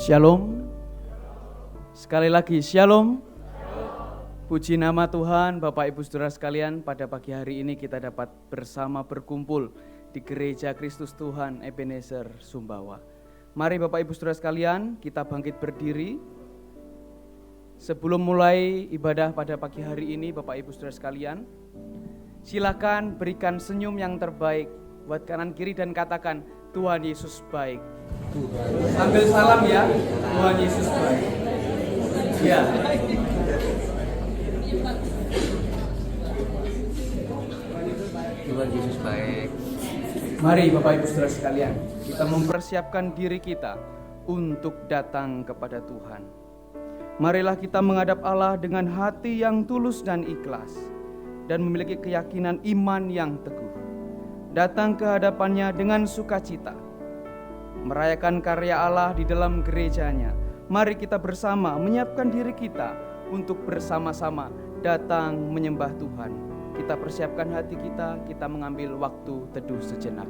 Shalom. Sekali lagi Shalom. Puji nama Tuhan, Bapak Ibu Saudara sekalian, pada pagi hari ini kita dapat bersama berkumpul di Gereja Kristus Tuhan Ebenezer Sumbawa. Mari Bapak Ibu Saudara sekalian, kita bangkit berdiri. Sebelum mulai ibadah pada pagi hari ini, Bapak Ibu Saudara sekalian, silakan berikan senyum yang terbaik buat kanan kiri dan katakan, Tuhan Yesus baik. Sambil salam ya, Tuhan Yesus baik. Ya. Tuhan Yesus baik. Mari Bapak Ibu Saudara sekalian, kita mempersiapkan diri kita untuk datang kepada Tuhan. Marilah kita menghadap Allah dengan hati yang tulus dan ikhlas dan memiliki keyakinan iman yang teguh. Datang ke hadapannya dengan sukacita, merayakan karya Allah di dalam gerejanya. Mari kita bersama menyiapkan diri kita untuk bersama-sama datang menyembah Tuhan. Kita persiapkan hati kita mengambil waktu teduh sejenak.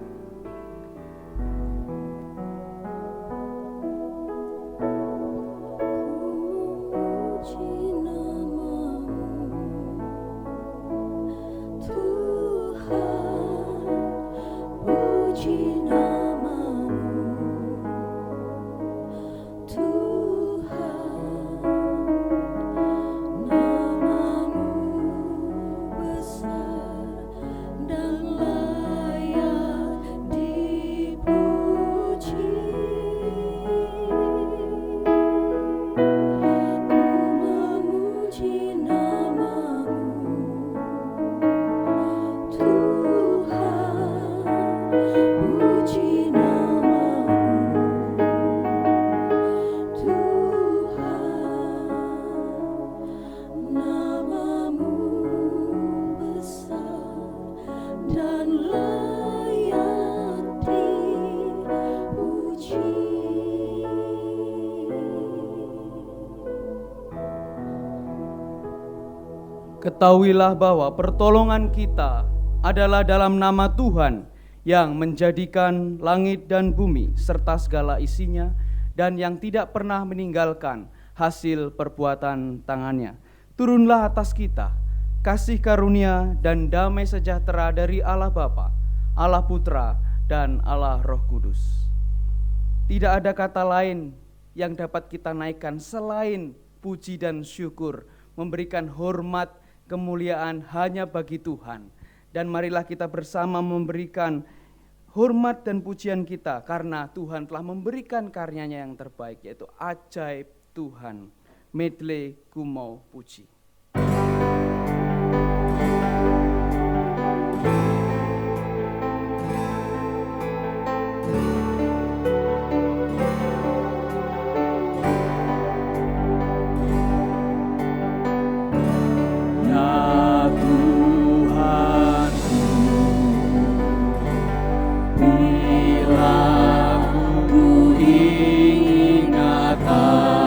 Ketahuilah bahwa pertolongan kita adalah dalam nama Tuhan yang menjadikan langit dan bumi serta segala isinya dan yang tidak pernah meninggalkan hasil perbuatan tangannya. Turunlah atas kita kasih karunia dan damai sejahtera dari Allah Bapa, Allah Putra, dan Allah Roh Kudus. Tidak ada kata lain yang dapat kita naikkan selain puji dan syukur, memberikan hormat kemuliaan hanya bagi Tuhan. Dan marilah kita bersama memberikan hormat dan pujian kita karena Tuhan telah memberikan karyanya yang terbaik, yaitu ajaib Tuhan. Medley Kumau Puji. Ingat akan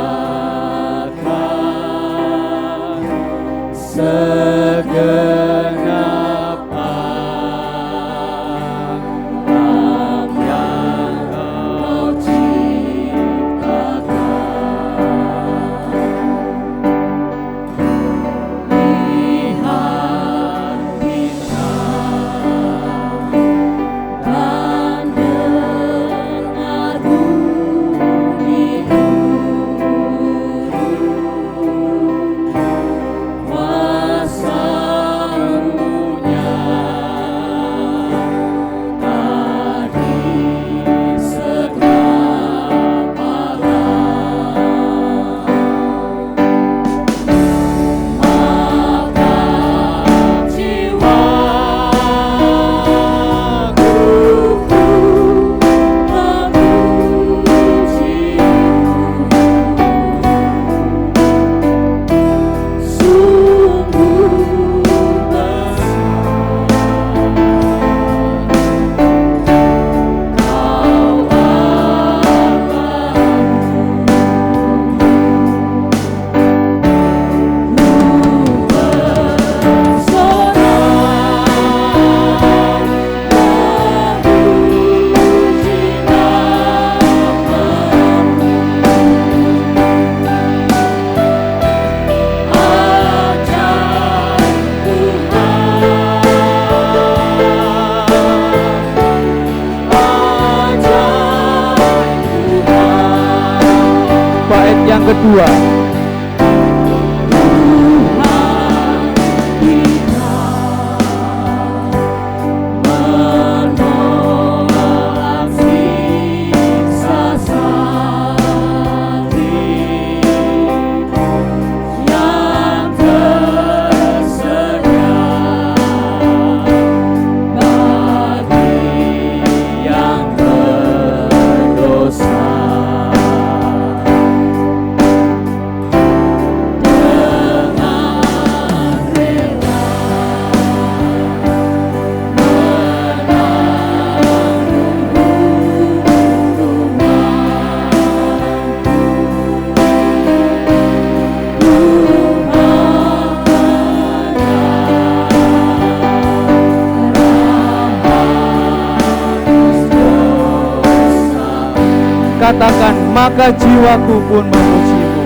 katakan, maka jiwaku pun memujimu.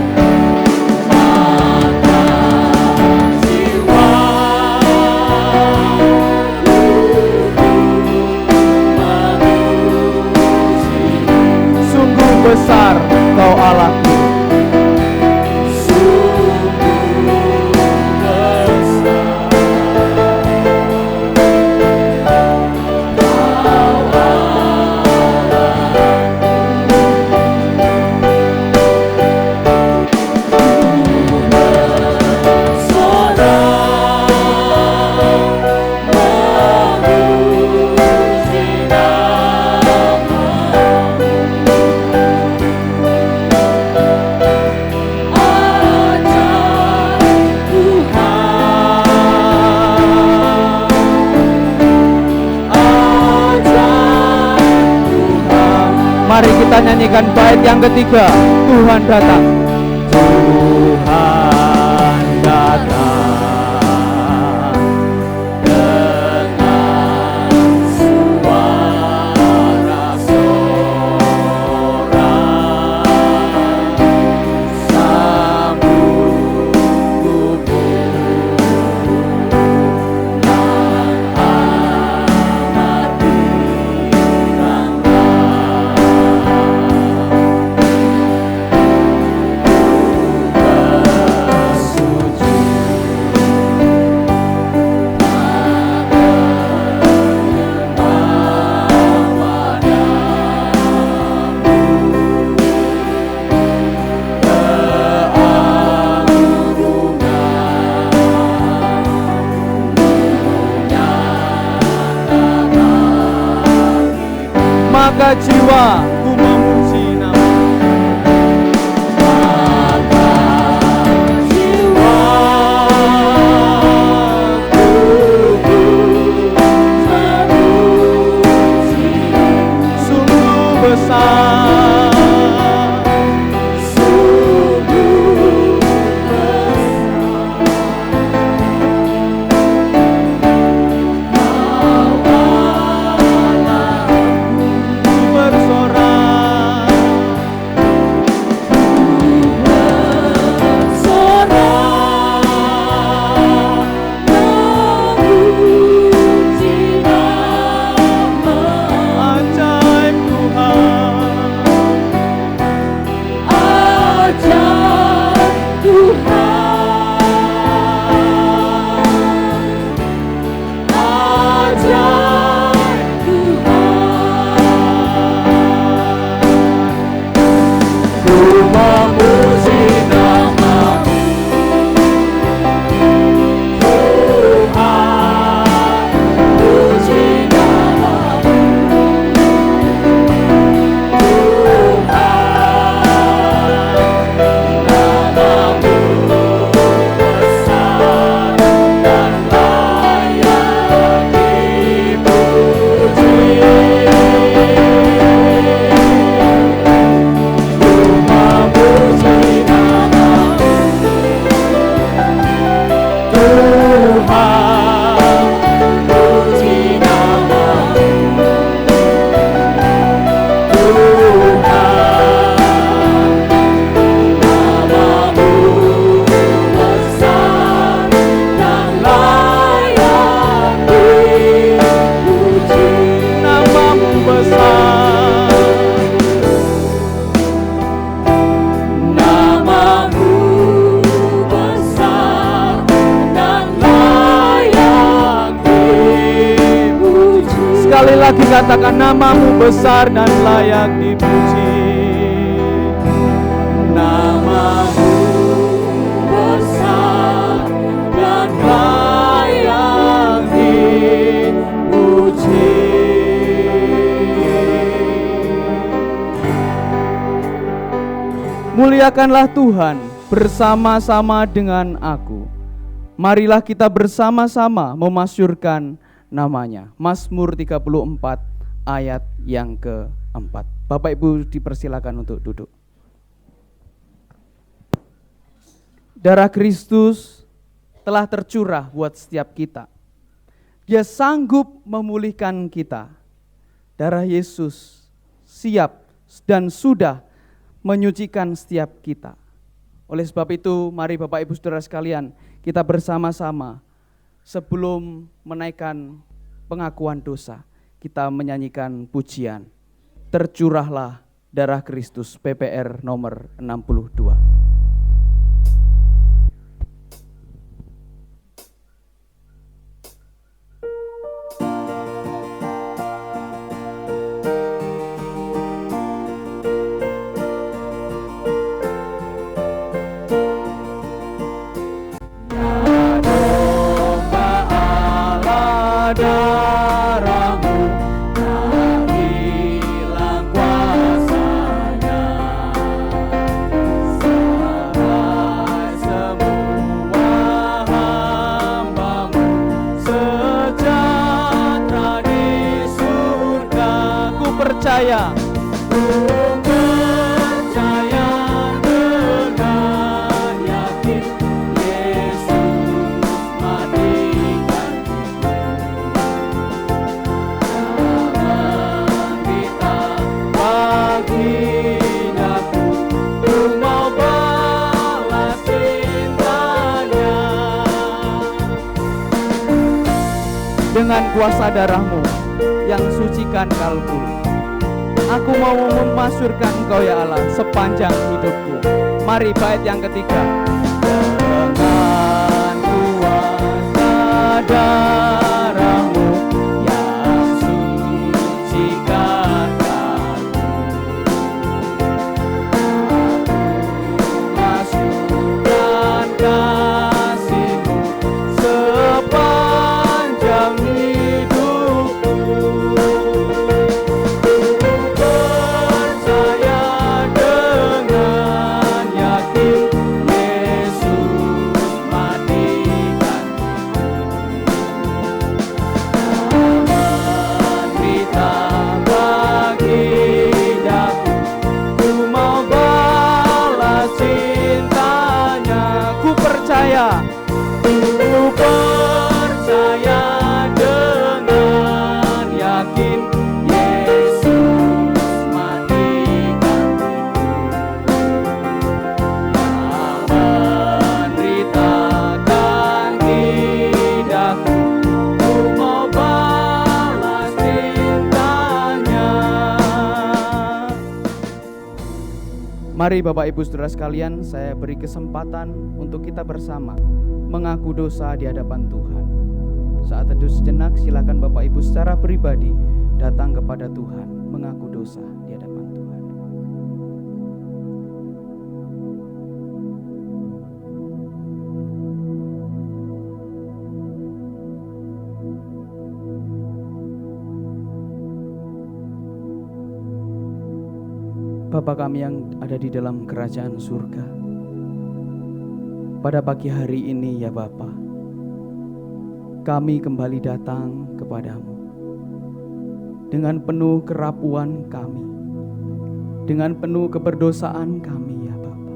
Sungguh besar Kau Allahku. Mari kita nyanyikan bait yang ketiga, Tuhan datang. Tuhan datang dengan suara sorai, sambut kubur yang amat maka jiwaku memuji nama. Maka jiwaku memuji, sungguh besar, sungguh besar. Sekali lagi katakan, namamu besar dan layak dipuji. Namamu besar dan layak dipuji. Muliakanlah Tuhan bersama-sama dengan aku. Marilah kita bersama-sama memasyurkan namanya. Mazmur 34 ayat yang keempat. Bapak Ibu dipersilakan untuk duduk. Darah Kristus telah tercurah buat setiap kita. Dia sanggup memulihkan kita. Darah Yesus siap dan sudah menyucikan setiap kita. Oleh sebab itu, mari Bapak Ibu Saudara sekalian, kita bersama-sama sebelum menaikkan pengakuan dosa, kita menyanyikan pujian Tercurahlah Darah Kristus, PPR nomor 62. Dengan kuasa darah-Mu yang sucikan kalbu, aku mau memasyurkan Engkau ya Allah sepanjang hidupku. Mari bait yang ketiga. Dengan kuasa darah-Mu yang sucikan kalbu, masyurkan kasih-Mu sepanjang hidupku. Percaya dengan yakin Yesus matikan, menderita bagi daku. Ku mau balas cintanya. Ku percaya dengan yakin Yesus matikan, menderitakan tidakku. Ku mau balas cintanya. Mari Bapak Ibu Saudara sekalian, saya beri kesempatan untuk kita bersama mengaku dosa di hadapan Tuhan. Saat teduh sejenak, silakan Bapak Ibu secara pribadi datang kepada Tuhan, mengaku dosa di hadapan Tuhan. Bapa kami yang ada di dalam kerajaan surga, pada pagi hari ini ya Bapa, kami kembali datang kepadamu dengan penuh kerapuan kami, dengan penuh keberdosaan kami ya Bapa.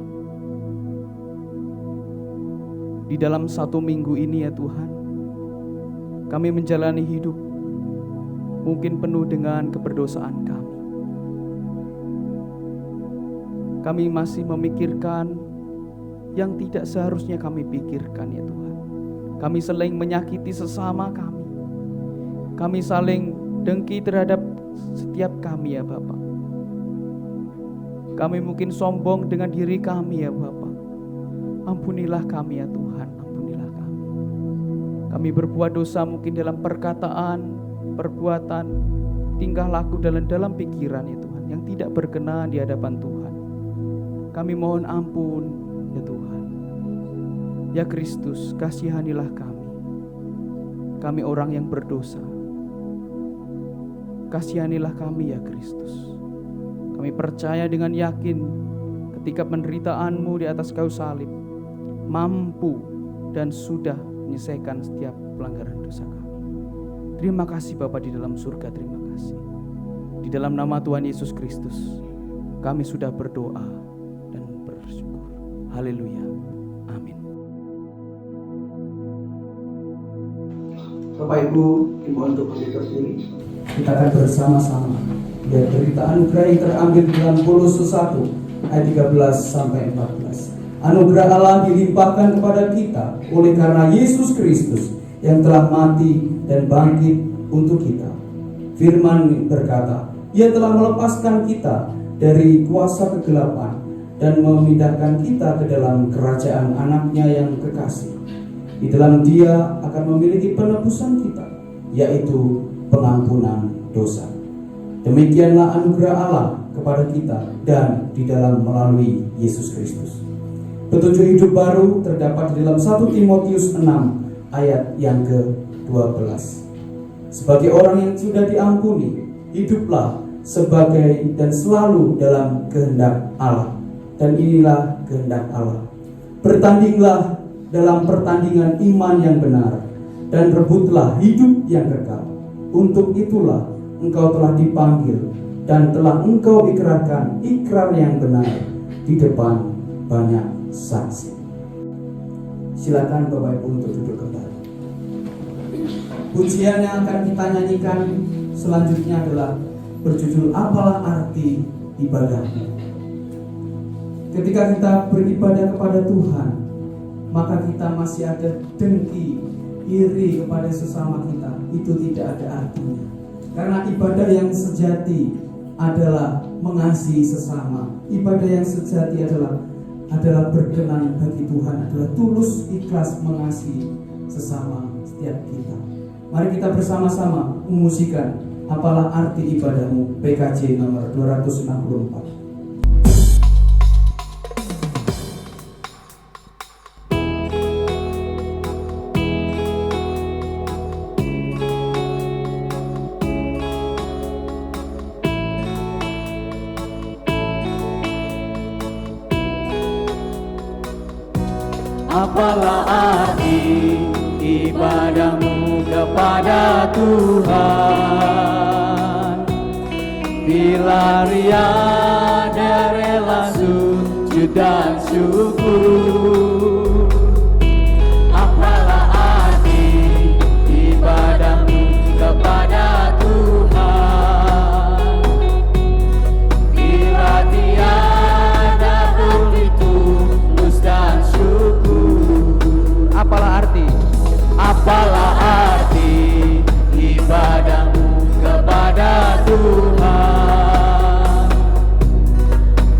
Di dalam satu minggu ini ya Tuhan, kami menjalani hidup mungkin penuh dengan keberdosaan kami. Kami masih memikirkan yang tidak seharusnya kami pikirkan ya Tuhan. Kami saling menyakiti sesama kami. Kami saling dengki terhadap setiap kami ya Bapa. Kami mungkin sombong dengan diri kami ya Bapa. Ampunilah kami ya Tuhan, ampunilah kami. Kami berbuat dosa mungkin dalam perkataan, perbuatan, tingkah laku dalam pikiran ya Tuhan, yang tidak berkenan di hadapan Tuhan. Kami mohon ampun ya Tuhan. Ya Kristus, kasihanilah kami. Kami orang yang berdosa. Kasihanilah kami ya Kristus. Kami percaya dengan yakin ketika penderitaan-Mu di atas kayu salib mampu dan sudah menyelesaikan setiap pelanggaran dosa kami. Terima kasih Bapa di dalam surga, terima kasih. Di dalam nama Tuhan Yesus Kristus kami sudah berdoa dan bersyukur. Haleluya. Amin. Bapak Ibu, dimohon untuk berdiri. Kita akan bersama-sama Ya, berita anugerah yang terambil dalam Kolose 1 ayat 13 sampai 14. Anugerah Allah dilimpahkan kepada kita oleh karena Yesus Kristus yang telah mati dan bangkit untuk kita. Firman berkata, Ia telah melepaskan kita dari kuasa kegelapan dan memindahkan kita ke dalam kerajaan anaknya yang kekasih. Di dalam Dia akan memiliki penebusan kita, yaitu pengampunan dosa. Demikianlah anugerah Allah kepada kita dan di dalam melalui Yesus Kristus. Petunjuk hidup baru terdapat di dalam 1 Timotius 6 ayat yang ke-12. Sebagai orang yang sudah diampuni, hiduplah sebagai dan selalu dalam kehendak Allah. Dan inilah kehendak Allah. Bertandinglah dalam pertandingan iman yang benar dan rebutlah hidup yang kekal. Untuk itulah engkau telah dipanggil dan telah engkau ikrarkan ikrar yang benar di depan banyak saksi. Silakan Bapak Ibu untuk duduk kembali. Pujian yang akan kita nyanyikan selanjutnya adalah berjudul Apalah Arti Ibadahmu. Ketika kita beribadah kepada Tuhan, maka kita masih ada dengki, iri kepada sesama kita, itu tidak ada artinya. Karena ibadah yang sejati adalah mengasihi sesama. Ibadah yang sejati adalah berkenan bagi Tuhan, adalah tulus ikhlas mengasihi sesama setiap kita. Mari kita bersama-sama memujikan Apalah Arti Ibadahmu, PKJ nomor 264. Apalah arti ibadahmu kepada Tuhan, bila ria dan rela sujud dan syukur. Apalah arti ibadahmu kepada Tuhan, bila tiada bukti tulus dan syukur. Apalah arti? Apalah arti ibadahmu kepada Tuhan,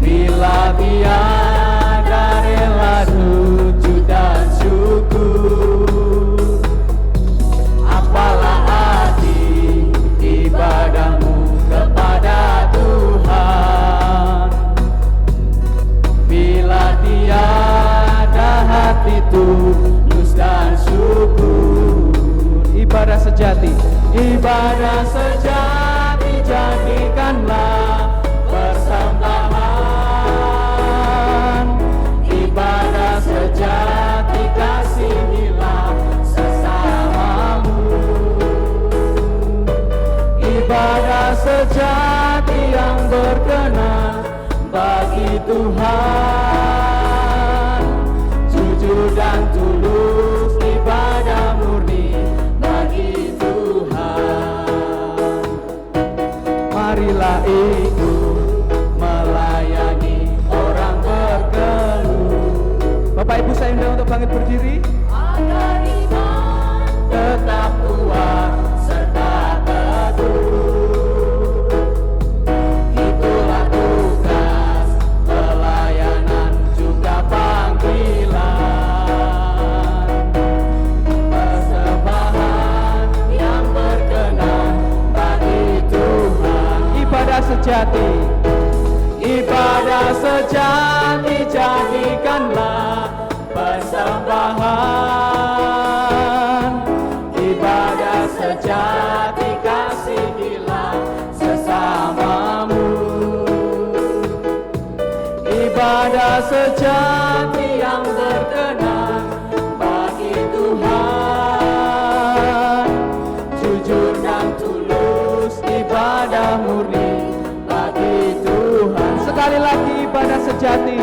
bila tiada rela sujud dan syukur. Apalah arti ibadahmu kepada Tuhan, bila tiada hati tulus dan syukur. Ibadah sejati, ibadah sejati jadikanlah persembahan. Ibadah sejati kasihilah sesamamu. Ibadah sejati yang berkenan bagi Tuhan, jujur dan tulus, ibadah murni bagi Tuhan. Marilah ikut melayani orang berkeluh. Bapak Ibu saya undang untuk bangkit berdiri. Agar iman tetap kuat serta teguh. Itulah tugas pelayanan juga panggilan. Persembahan yang berkenan bagi Tuhan. Ibadah sejati, ibadah sejati jadikanlah persembahan. Ibadah sejati kasihilah sesamamu. Ibadah sejati yang berkenan bagi Tuhan, jujur dan tulus, ibadah murni bagi Tuhan. Sekali lagi ibadah sejati,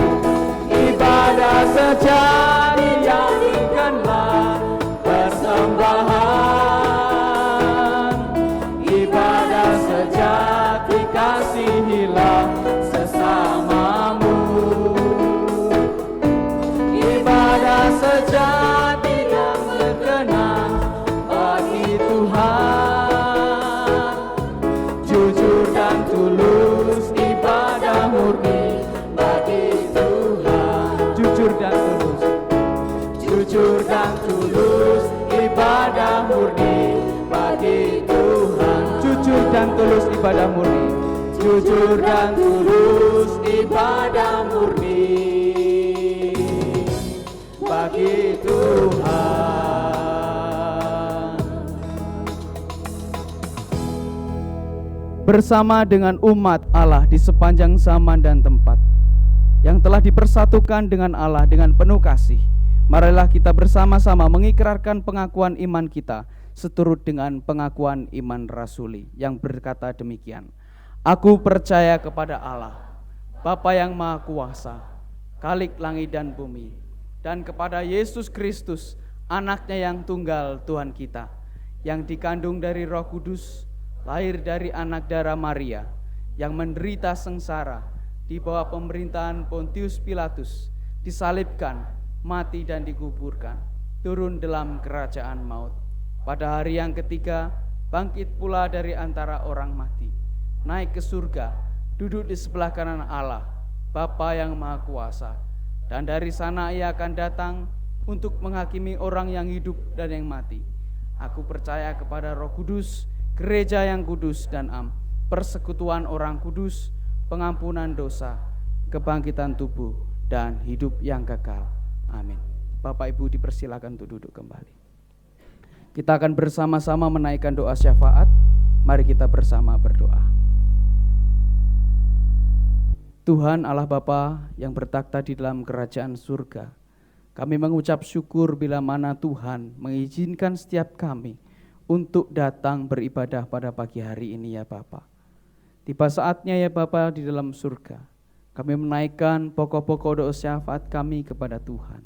ibadah sejati jadikanlah persembahan. Ibadah sejati kasih murni bagi Tuhan. Jujur dan tulus ibadah murni. Jujur dan tulus ibadah murni bagi Tuhan. Bersama dengan umat Allah di sepanjang zaman dan tempat yang telah dipersatukan dengan Allah dengan penuh kasih, marilah kita bersama-sama mengikrarkan pengakuan iman kita seturut dengan pengakuan iman rasuli yang berkata demikian. Aku percaya kepada Allah, Bapa yang Maha Kuasa, Khalik langit dan bumi, dan kepada Yesus Kristus, anaknya yang tunggal Tuhan kita, yang dikandung dari Roh Kudus, lahir dari anak darah Maria, yang menderita sengsara di bawah pemerintahan Pontius Pilatus, disalibkan, mati dan dikuburkan, turun dalam kerajaan maut. Pada hari yang ketiga, bangkit pula dari antara orang mati, naik ke surga, duduk di sebelah kanan Allah, Bapa yang Maha Kuasa. Dan dari sana ia akan datang untuk menghakimi orang yang hidup dan yang mati. Aku percaya kepada Roh Kudus, gereja yang kudus dan am, persekutuan orang kudus, pengampunan dosa, kebangkitan tubuh, dan hidup yang kekal. Amin. Bapak Ibu dipersilakan untuk duduk kembali. Kita akan bersama-sama menaikkan doa syafaat. Mari kita bersama berdoa. Tuhan Allah Bapa yang bertakhta di dalam kerajaan surga, kami mengucap syukur bila mana Tuhan mengizinkan setiap kami untuk datang beribadah pada pagi hari ini ya Bapa. Tiba saatnya ya Bapa di dalam surga, kami menaikkan pokok-pokok doa syafaat kami kepada Tuhan.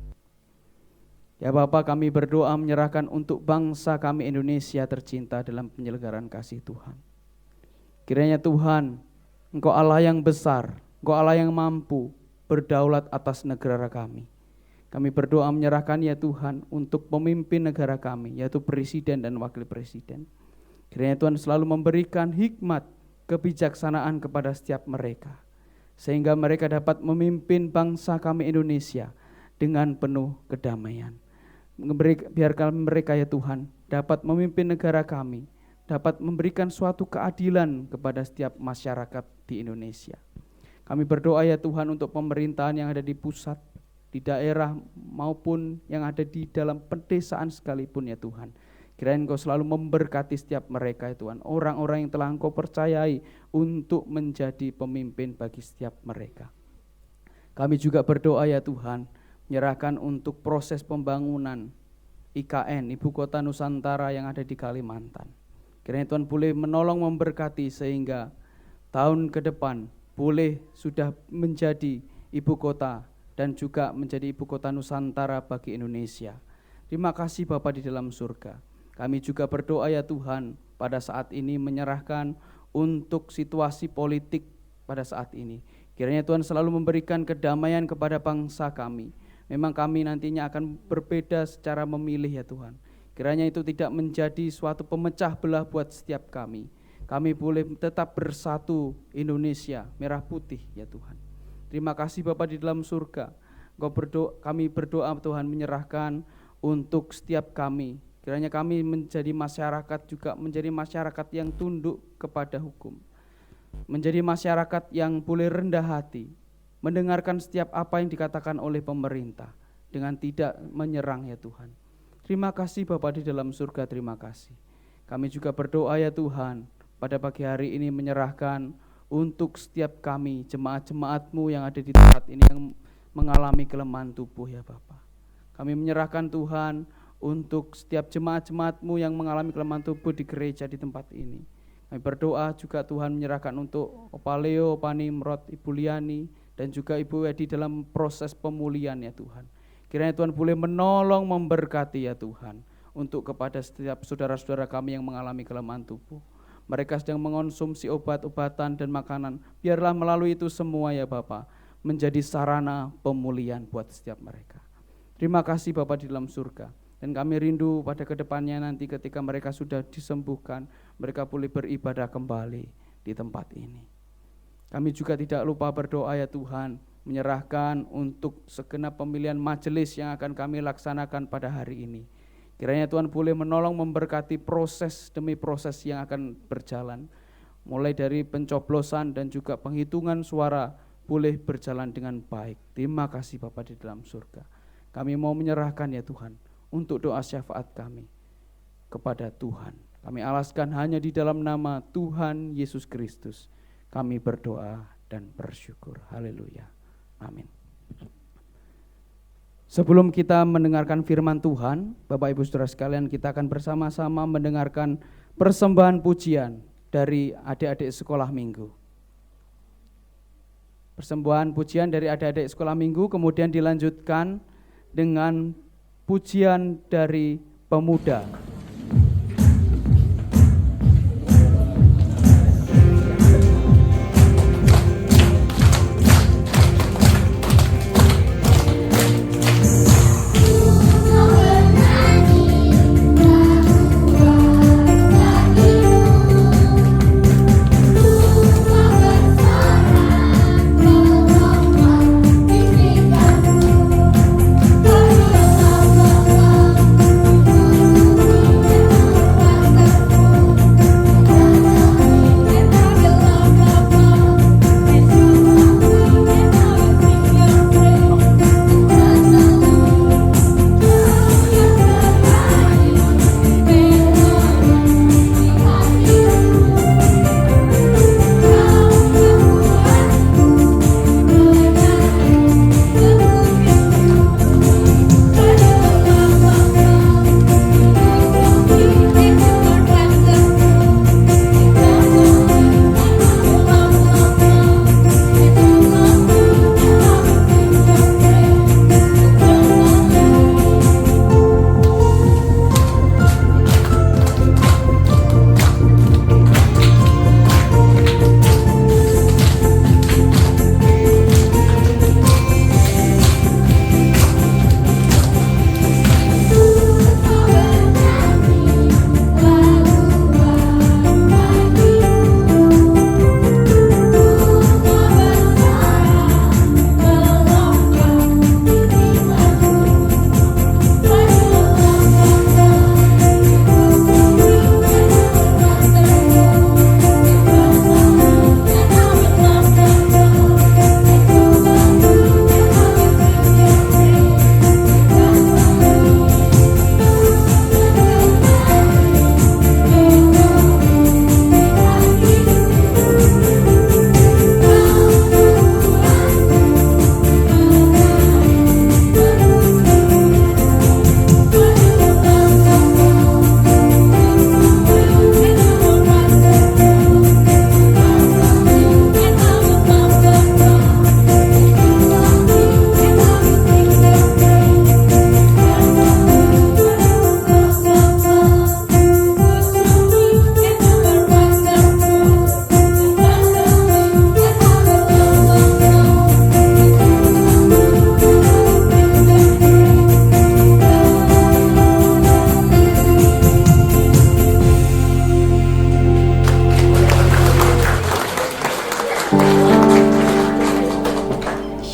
Ya Bapa, kami berdoa menyerahkan untuk bangsa kami Indonesia tercinta dalam penyelenggaraan kasih Tuhan. Kiranya Tuhan, Engkau Allah yang besar, Engkau Allah yang mampu berdaulat atas negara kami. Kami berdoa menyerahkan ya Tuhan untuk pemimpin negara kami, yaitu presiden dan wakil presiden. Kiranya Tuhan selalu memberikan hikmat, kebijaksanaan kepada setiap mereka, sehingga mereka dapat memimpin bangsa kami Indonesia dengan penuh kedamaian. Biarkan mereka ya Tuhan dapat memimpin negara kami, dapat memberikan suatu keadilan kepada setiap masyarakat di Indonesia. Kami berdoa ya Tuhan untuk pemerintahan yang ada di pusat, di daerah maupun yang ada di dalam pedesaan sekalipun ya Tuhan. Kiranya Engkau selalu memberkati setiap mereka ya Tuhan, orang-orang yang telah Engkau percayai untuk menjadi pemimpin bagi setiap mereka. Kami juga berdoa ya Tuhan, menyerahkan untuk proses pembangunan IKN, Ibu Kota Nusantara yang ada di Kalimantan. Kiranya Tuhan boleh menolong memberkati sehingga tahun ke depan boleh sudah menjadi ibu kota dan juga menjadi ibu kota Nusantara bagi Indonesia. Terima kasih Bapa di dalam surga. Kami juga berdoa ya Tuhan pada saat ini menyerahkan untuk situasi politik pada saat ini. Kiranya Tuhan selalu memberikan kedamaian kepada bangsa kami. Memang kami nantinya akan berbeda secara memilih ya Tuhan. Kiranya itu tidak menjadi suatu pemecah belah buat setiap kami. Kami boleh tetap bersatu Indonesia merah putih ya Tuhan. Terima kasih Bapa di dalam surga. Kami berdoa Tuhan menyerahkan untuk setiap kami. Kiranya kami menjadi masyarakat juga menjadi masyarakat yang tunduk kepada hukum. Menjadi masyarakat yang boleh rendah hati, mendengarkan setiap apa yang dikatakan oleh pemerintah dengan tidak menyerang ya Tuhan. Terima kasih Bapa di dalam surga, terima kasih. Kami juga berdoa ya Tuhan, pada pagi hari ini menyerahkan untuk setiap kami, jemaat-jemaat-Mu yang ada di tempat ini yang mengalami kelemahan tubuh ya Bapa. Kami menyerahkan Tuhan untuk setiap jemaat-jemaat-Mu yang mengalami kelemahan tubuh di gereja di tempat ini. Kami berdoa juga Tuhan menyerahkan untuk Opa Leo, Opa Nimrod, Ibu Liani, dan juga Ibu Edi dalam proses pemulihan ya Tuhan. Kiranya Tuhan boleh menolong memberkati ya Tuhan untuk kepada setiap saudara-saudara kami yang mengalami kelemahan tubuh. Mereka sedang mengonsumsi obat-obatan dan makanan. Biarlah melalui itu semua ya Bapa menjadi sarana pemulihan buat setiap mereka. Terima kasih Bapa di dalam surga. Dan kami rindu pada kedepannya nanti ketika mereka sudah disembuhkan, mereka boleh beribadah kembali di tempat ini. Kami juga tidak lupa berdoa ya Tuhan, menyerahkan untuk segenap pemilihan majelis yang akan kami laksanakan pada hari ini. Kiranya Tuhan boleh menolong memberkati proses demi proses yang akan berjalan. Mulai dari pencoblosan dan juga penghitungan suara boleh berjalan dengan baik. Terima kasih Bapa di dalam surga. Kami mau menyerahkan ya Tuhan untuk doa syafaat kami kepada Tuhan. Kami alaskan hanya di dalam nama Tuhan Yesus Kristus. Kami berdoa dan bersyukur. Haleluya. Amin. Sebelum kita mendengarkan firman Tuhan, Bapak Ibu Saudara sekalian, kita akan bersama-sama mendengarkan persembahan pujian dari adik-adik sekolah minggu. Persembahan pujian dari adik-adik sekolah minggu kemudian dilanjutkan dengan pujian dari pemuda.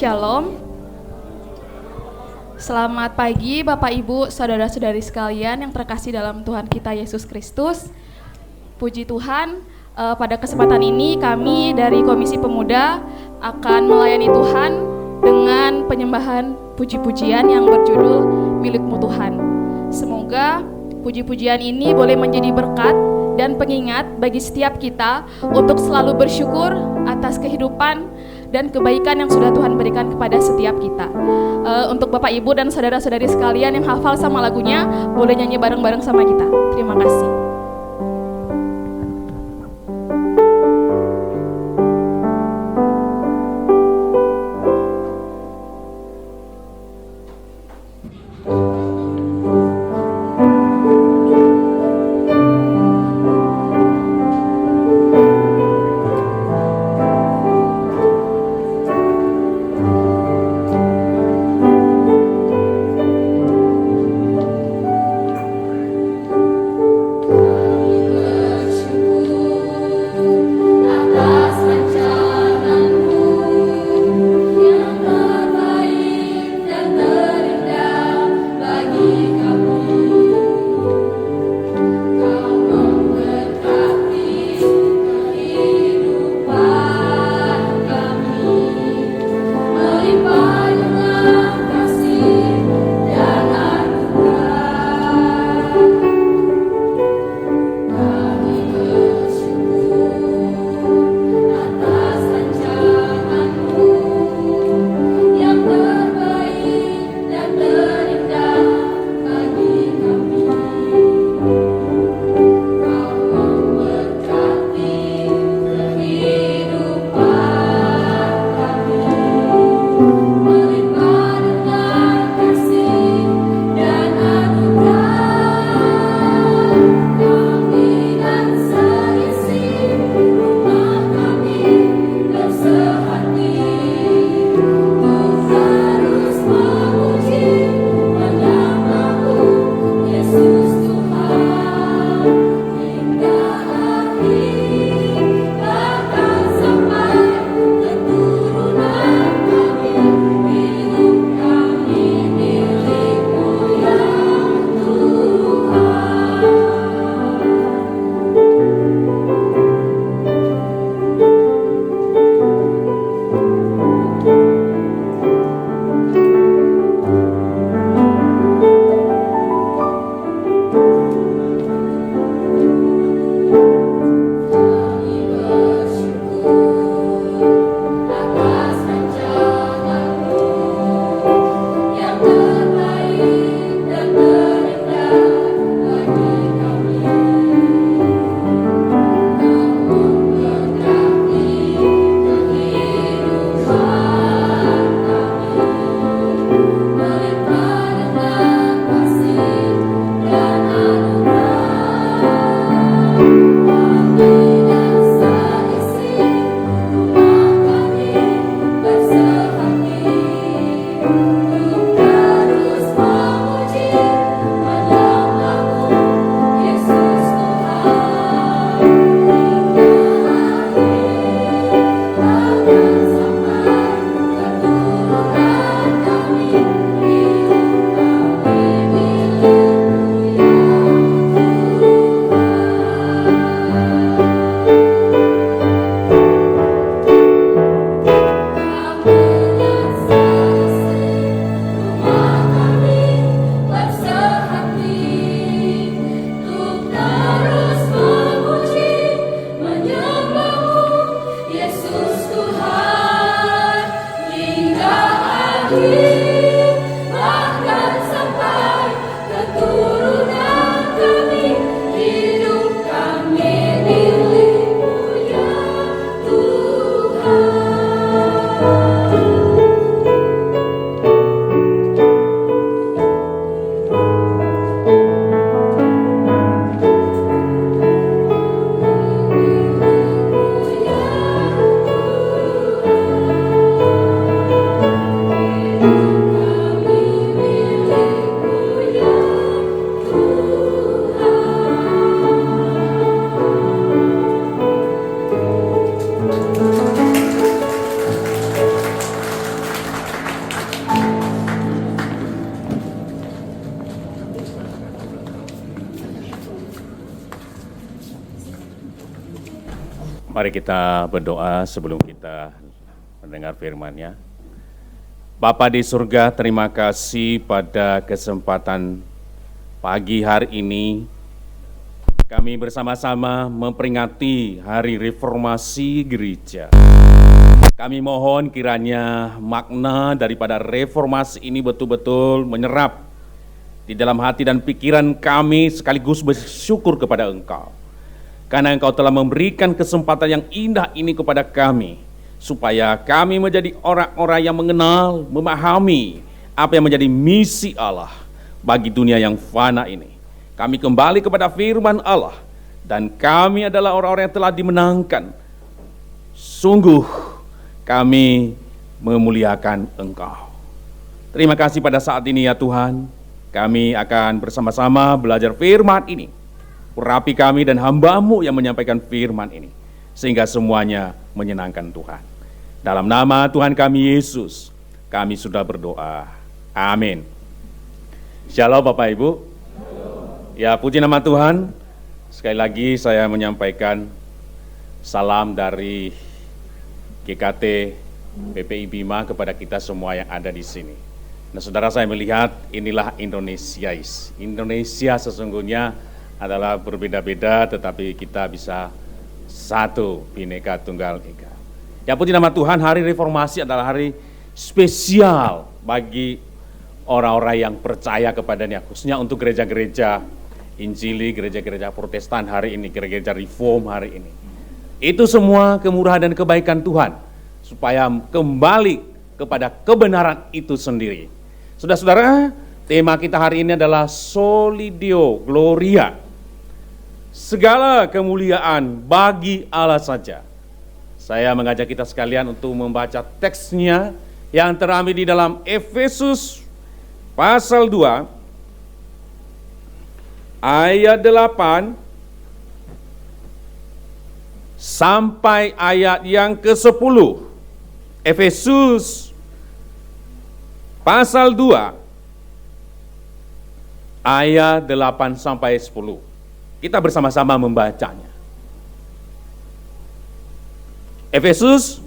Shalom. Selamat pagi Bapak Ibu, saudara-saudari sekalian yang terkasih dalam Tuhan kita Yesus Kristus. Puji Tuhan, pada kesempatan ini kami dari Komisi Pemuda akan melayani Tuhan dengan penyembahan puji-pujian yang berjudul Milikmu Tuhan. Semoga puji-pujian ini boleh menjadi berkat dan pengingat bagi setiap kita untuk selalu bersyukur atas kehidupan dan kebaikan yang sudah Tuhan berikan kepada setiap kita. Untuk Bapak Ibu dan saudara-saudari sekalian yang hafal sama lagunya, boleh nyanyi bareng-bareng sama kita. Terima kasih. Mari kita berdoa sebelum kita mendengar firman-Nya. Bapa di surga, terima kasih pada kesempatan pagi hari ini. Kami bersama-sama memperingati Hari Reformasi Gereja. Kami mohon kiranya makna daripada reformasi ini betul-betul menyerap di dalam hati dan pikiran kami, sekaligus bersyukur kepada Engkau. Karena Engkau telah memberikan kesempatan yang indah ini kepada kami, supaya kami menjadi orang-orang yang mengenal, memahami apa yang menjadi misi Allah bagi dunia yang fana ini. Kami kembali kepada firman Allah, dan kami adalah orang-orang yang telah dimenangkan. Sungguh kami memuliakan Engkau. Terima kasih pada saat ini ya Tuhan, kami akan bersama-sama belajar firman ini. Urapi kami dan hamba-Mu yang menyampaikan firman ini, sehingga semuanya menyenangkan Tuhan. Dalam nama Tuhan kami Yesus, kami sudah berdoa. Amin. Shalom Bapak Ibu. Ya, puji nama Tuhan. Sekali lagi saya menyampaikan salam dari GKT PPI Bima kepada kita semua yang ada di sini. Nah, saudara, saya melihat inilah Indonesiais. Indonesia sesungguhnya adalah berbeda-beda, tetapi kita bisa satu, Bhinneka Tunggal Ika. Ya, puji nama Tuhan, Hari Reformasi adalah hari spesial bagi orang-orang yang percaya kepadanya, khususnya untuk gereja-gereja Injili, gereja-gereja Protestan hari ini, gereja Reform hari ini. Itu semua kemurahan dan kebaikan Tuhan, supaya kembali kepada kebenaran itu sendiri. Saudara-saudara, tema kita hari ini adalah Soli Deo Gloria. Segala kemuliaan bagi Allah saja. Saya mengajak kita sekalian untuk membaca teksnya yang terambil di dalam Efesus pasal 2 ayat 8 sampai ayat yang ke-10. Efesus pasal 2 ayat 8 sampai 10. Kita bersama-sama membacanya. Efesus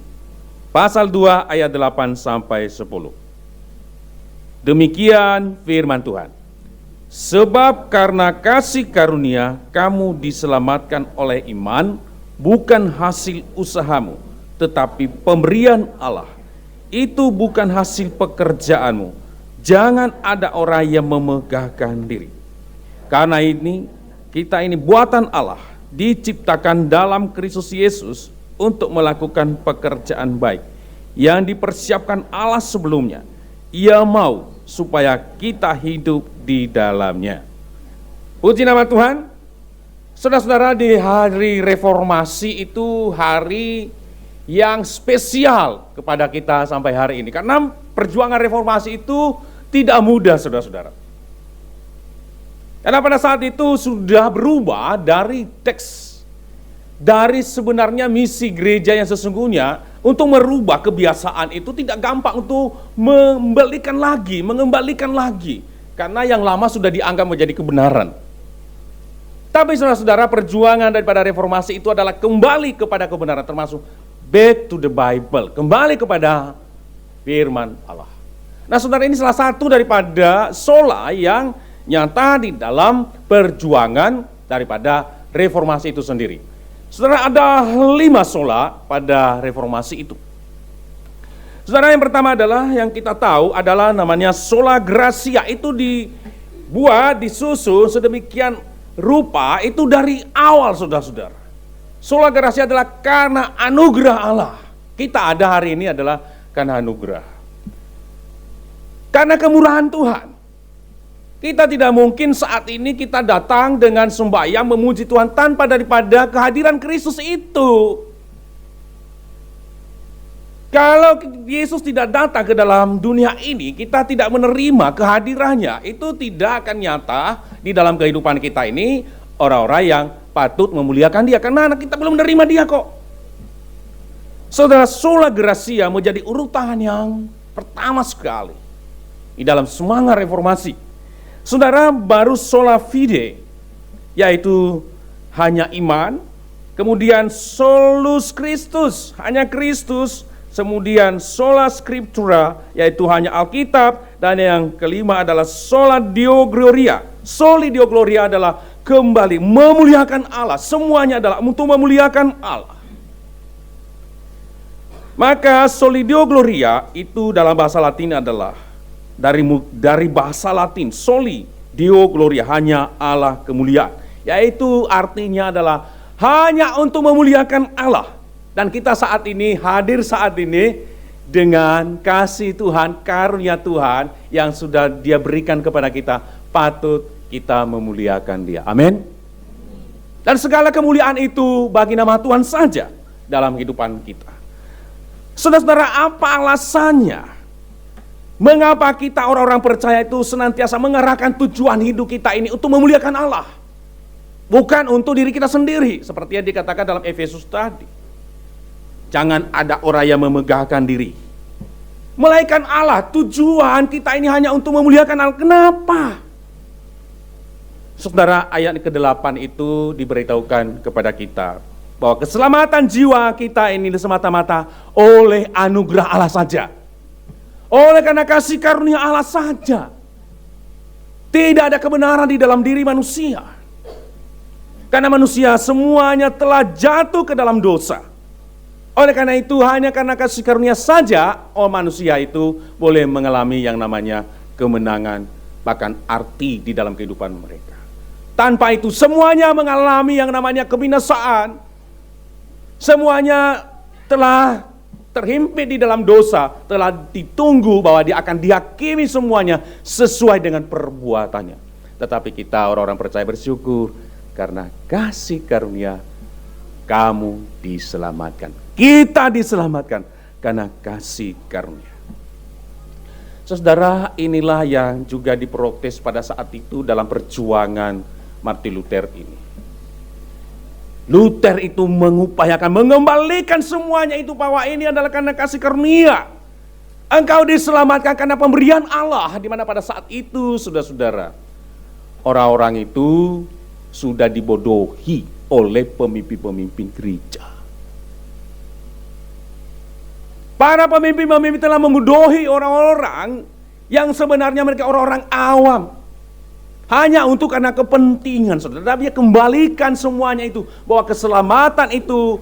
pasal 2 ayat 8 sampai 10. Demikian firman Tuhan. Sebab karena kasih karunia kamu diselamatkan oleh iman, bukan hasil usahamu, tetapi pemberian Allah. Itu bukan hasil pekerjaanmu. Jangan ada orang yang memegahkan diri. Karena ini, kita ini buatan Allah, diciptakan dalam Kristus Yesus untuk melakukan pekerjaan baik yang dipersiapkan Allah sebelumnya. Ia mau supaya kita hidup di dalamnya. Puji nama Tuhan. Saudara-saudara, di hari reformasi itu hari yang spesial kepada kita sampai hari ini. Karena perjuangan reformasi itu tidak mudah, saudara-saudara. Karena pada saat itu sudah berubah dari teks, dari sebenarnya misi gereja yang sesungguhnya. Untuk merubah kebiasaan itu tidak gampang, untuk mengembalikan lagi. Karena yang lama sudah dianggap menjadi kebenaran. Tapi saudara-saudara, perjuangan daripada reformasi itu adalah kembali kepada kebenaran, termasuk back to the Bible, kembali kepada firman Allah. Nah saudara, ini salah satu daripada sola yang nyata di dalam perjuangan daripada reformasi itu sendiri. Saudara, ada 5 sola pada reformasi itu. Saudara, yang pertama adalah yang kita tahu adalah namanya sola gratia. Itu dibuat, disusun sedemikian rupa itu dari awal, saudara-saudara. Sola gratia adalah karena anugerah Allah. Kita ada hari ini adalah karena anugerah. Karena kemurahan Tuhan. Kita tidak mungkin saat ini kita datang dengan sembahyang memuji Tuhan tanpa daripada kehadiran Kristus itu. Kalau Yesus tidak datang ke dalam dunia ini, kita tidak menerima kehadirannya, itu tidak akan nyata di dalam kehidupan kita ini, orang-orang yang patut memuliakan Dia, karena anak kita belum menerima Dia kok. Saudara, sola gratia menjadi urutan yang pertama sekali di dalam semangat reformasi. Saudara, baru sola fide, yaitu hanya iman, kemudian solus Christus, hanya Kristus, kemudian sola scriptura, yaitu hanya Alkitab, dan yang kelima adalah sola deo gloria. Soli deo gloria adalah kembali memuliakan Allah, semuanya adalah untuk memuliakan Allah. Maka soli deo gloria itu dalam bahasa Latin adalah dari bahasa Latin soli deo gloria, hanya Allah kemuliaan, yaitu artinya adalah hanya untuk memuliakan Allah. Dan kita saat ini hadir saat ini dengan kasih Tuhan, karunia Tuhan yang sudah Dia berikan kepada kita, patut kita memuliakan Dia. Amin. Dan segala kemuliaan itu bagi nama Tuhan saja dalam kehidupan kita. Saudara-saudara, apa alasannya? Mengapa kita orang-orang percaya itu senantiasa mengarahkan tujuan hidup kita ini untuk memuliakan Allah? Bukan untuk diri kita sendiri, seperti yang dikatakan dalam Efesus tadi. Jangan ada orang yang memegahkan diri, melainkan Allah. Tujuan kita ini hanya untuk memuliakan Allah. Kenapa? Saudara, ayat ke-8 itu diberitahukan kepada kita bahwa keselamatan jiwa kita ini semata-mata oleh anugerah Allah saja. Oleh karena kasih karunia Allah saja. Tidak ada kebenaran di dalam diri manusia. Karena manusia semuanya telah jatuh ke dalam dosa. Oleh karena itu hanya karena kasih karunia saja manusia itu boleh mengalami yang namanya kemenangan, bahkan arti di dalam kehidupan mereka. Tanpa itu semuanya mengalami yang namanya kebinasaan. Semuanya telah terhimpit di dalam dosa, telah ditunggu bahwa dia akan dihakimi semuanya sesuai dengan perbuatannya. Tetapi kita orang-orang percaya bersyukur karena kasih karunia kamu diselamatkan. Kita diselamatkan karena kasih karunia. Saudara, inilah yang juga diprotes pada saat itu dalam perjuangan Martin Luther ini. Luther itu mengupayakan mengembalikan semuanya itu bahwa ini adalah karena kasih karunia. Engkau diselamatkan karena pemberian Allah, di mana pada saat itu saudara-saudara, orang-orang itu sudah dibodohi oleh pemimpin-pemimpin gereja. Para pemimpin-pemimpin telah membodohi orang-orang yang sebenarnya mereka orang-orang awam. Hanya untuk karena kepentingan, saudara. Dia kembalikan semuanya itu, bahwa keselamatan itu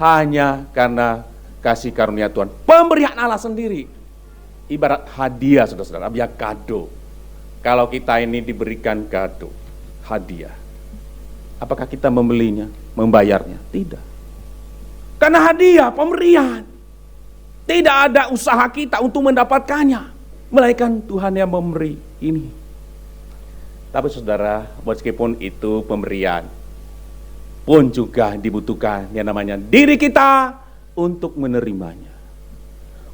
hanya karena kasih karunia Tuhan. Pemberian Allah sendiri. Ibarat hadiah, saudara-saudara, biar kado. Kalau kita ini diberikan kado, hadiah, apakah kita membelinya, membayarnya? Tidak. Karena hadiah, pemberian. Tidak ada usaha kita untuk mendapatkannya, melainkan Tuhan yang memberi ini. Tapi saudara, meskipun itu pemberian, pun juga dibutuhkan yang namanya diri kita untuk menerimanya.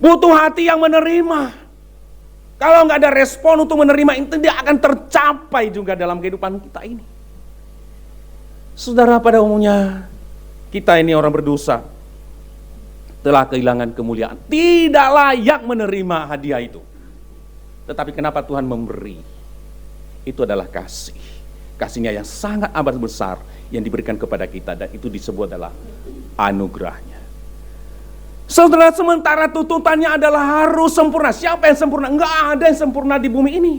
Butuh hati yang menerima. Kalau nggak ada respon untuk menerima, itu tidak akan tercapai juga dalam kehidupan kita ini. Saudara, pada umumnya kita ini orang berdosa, telah kehilangan kemuliaan, tidak layak menerima hadiah itu. Tetapi kenapa Tuhan memberi? Itu adalah kasih. Kasihnya yang sangat amat besar yang diberikan kepada kita, dan itu disebut adalah anugerahnya. Saudara, sementara tuntutannya adalah harus sempurna. Siapa yang sempurna? Enggak ada yang sempurna di bumi ini.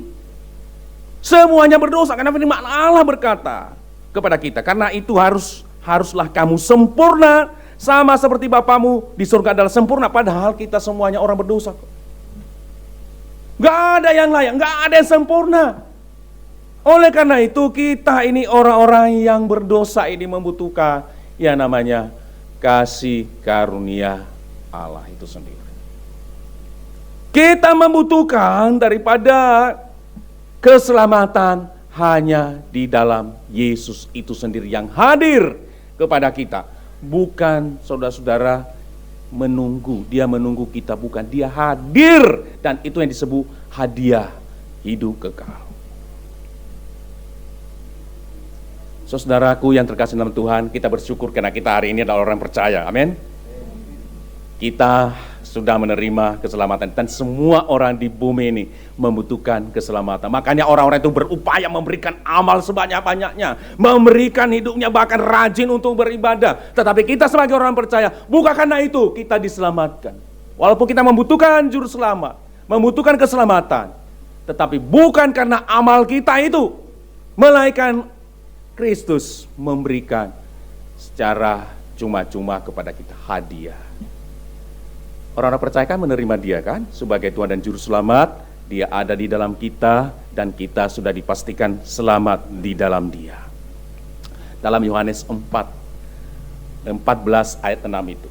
Semuanya berdosa, karena firman Allah berkata kepada kita, karena itu haruslah kamu sempurna sama seperti Bapamu di surga adalah sempurna. Padahal kita semuanya orang berdosa. Enggak ada yang layak, enggak ada yang sempurna. Oleh karena itu kita ini orang-orang yang berdosa ini membutuhkan yang namanya kasih karunia Allah itu sendiri. Kita membutuhkan daripada keselamatan hanya di dalam Yesus itu sendiri yang hadir kepada kita. Bukan saudara-saudara menunggu, dia menunggu kita, bukan, dia hadir, dan itu yang disebut hadiah hidup kekal. Saudaraku yang terkasih dalam Tuhan, kita bersyukur karena kita hari ini adalah orang percaya. Amin. Kita sudah menerima keselamatan, dan semua orang di bumi ini membutuhkan keselamatan. Makanya orang-orang itu berupaya memberikan amal sebanyak-banyaknya, memberikan hidupnya bahkan rajin untuk beribadah. Tetapi kita sebagai orang percaya, bukan karena itu kita diselamatkan. Walaupun kita membutuhkan juru selamat, membutuhkan keselamatan, tetapi bukan karena amal kita itu, melainkan Kristus memberikan secara cuma-cuma kepada kita, hadiah. Orang-orang percaya kan menerima Dia kan sebagai Tuhan dan Juru Selamat. Dia ada di dalam kita dan kita sudah dipastikan selamat di dalam Dia. Dalam Yohanes 14 ayat 6 itu,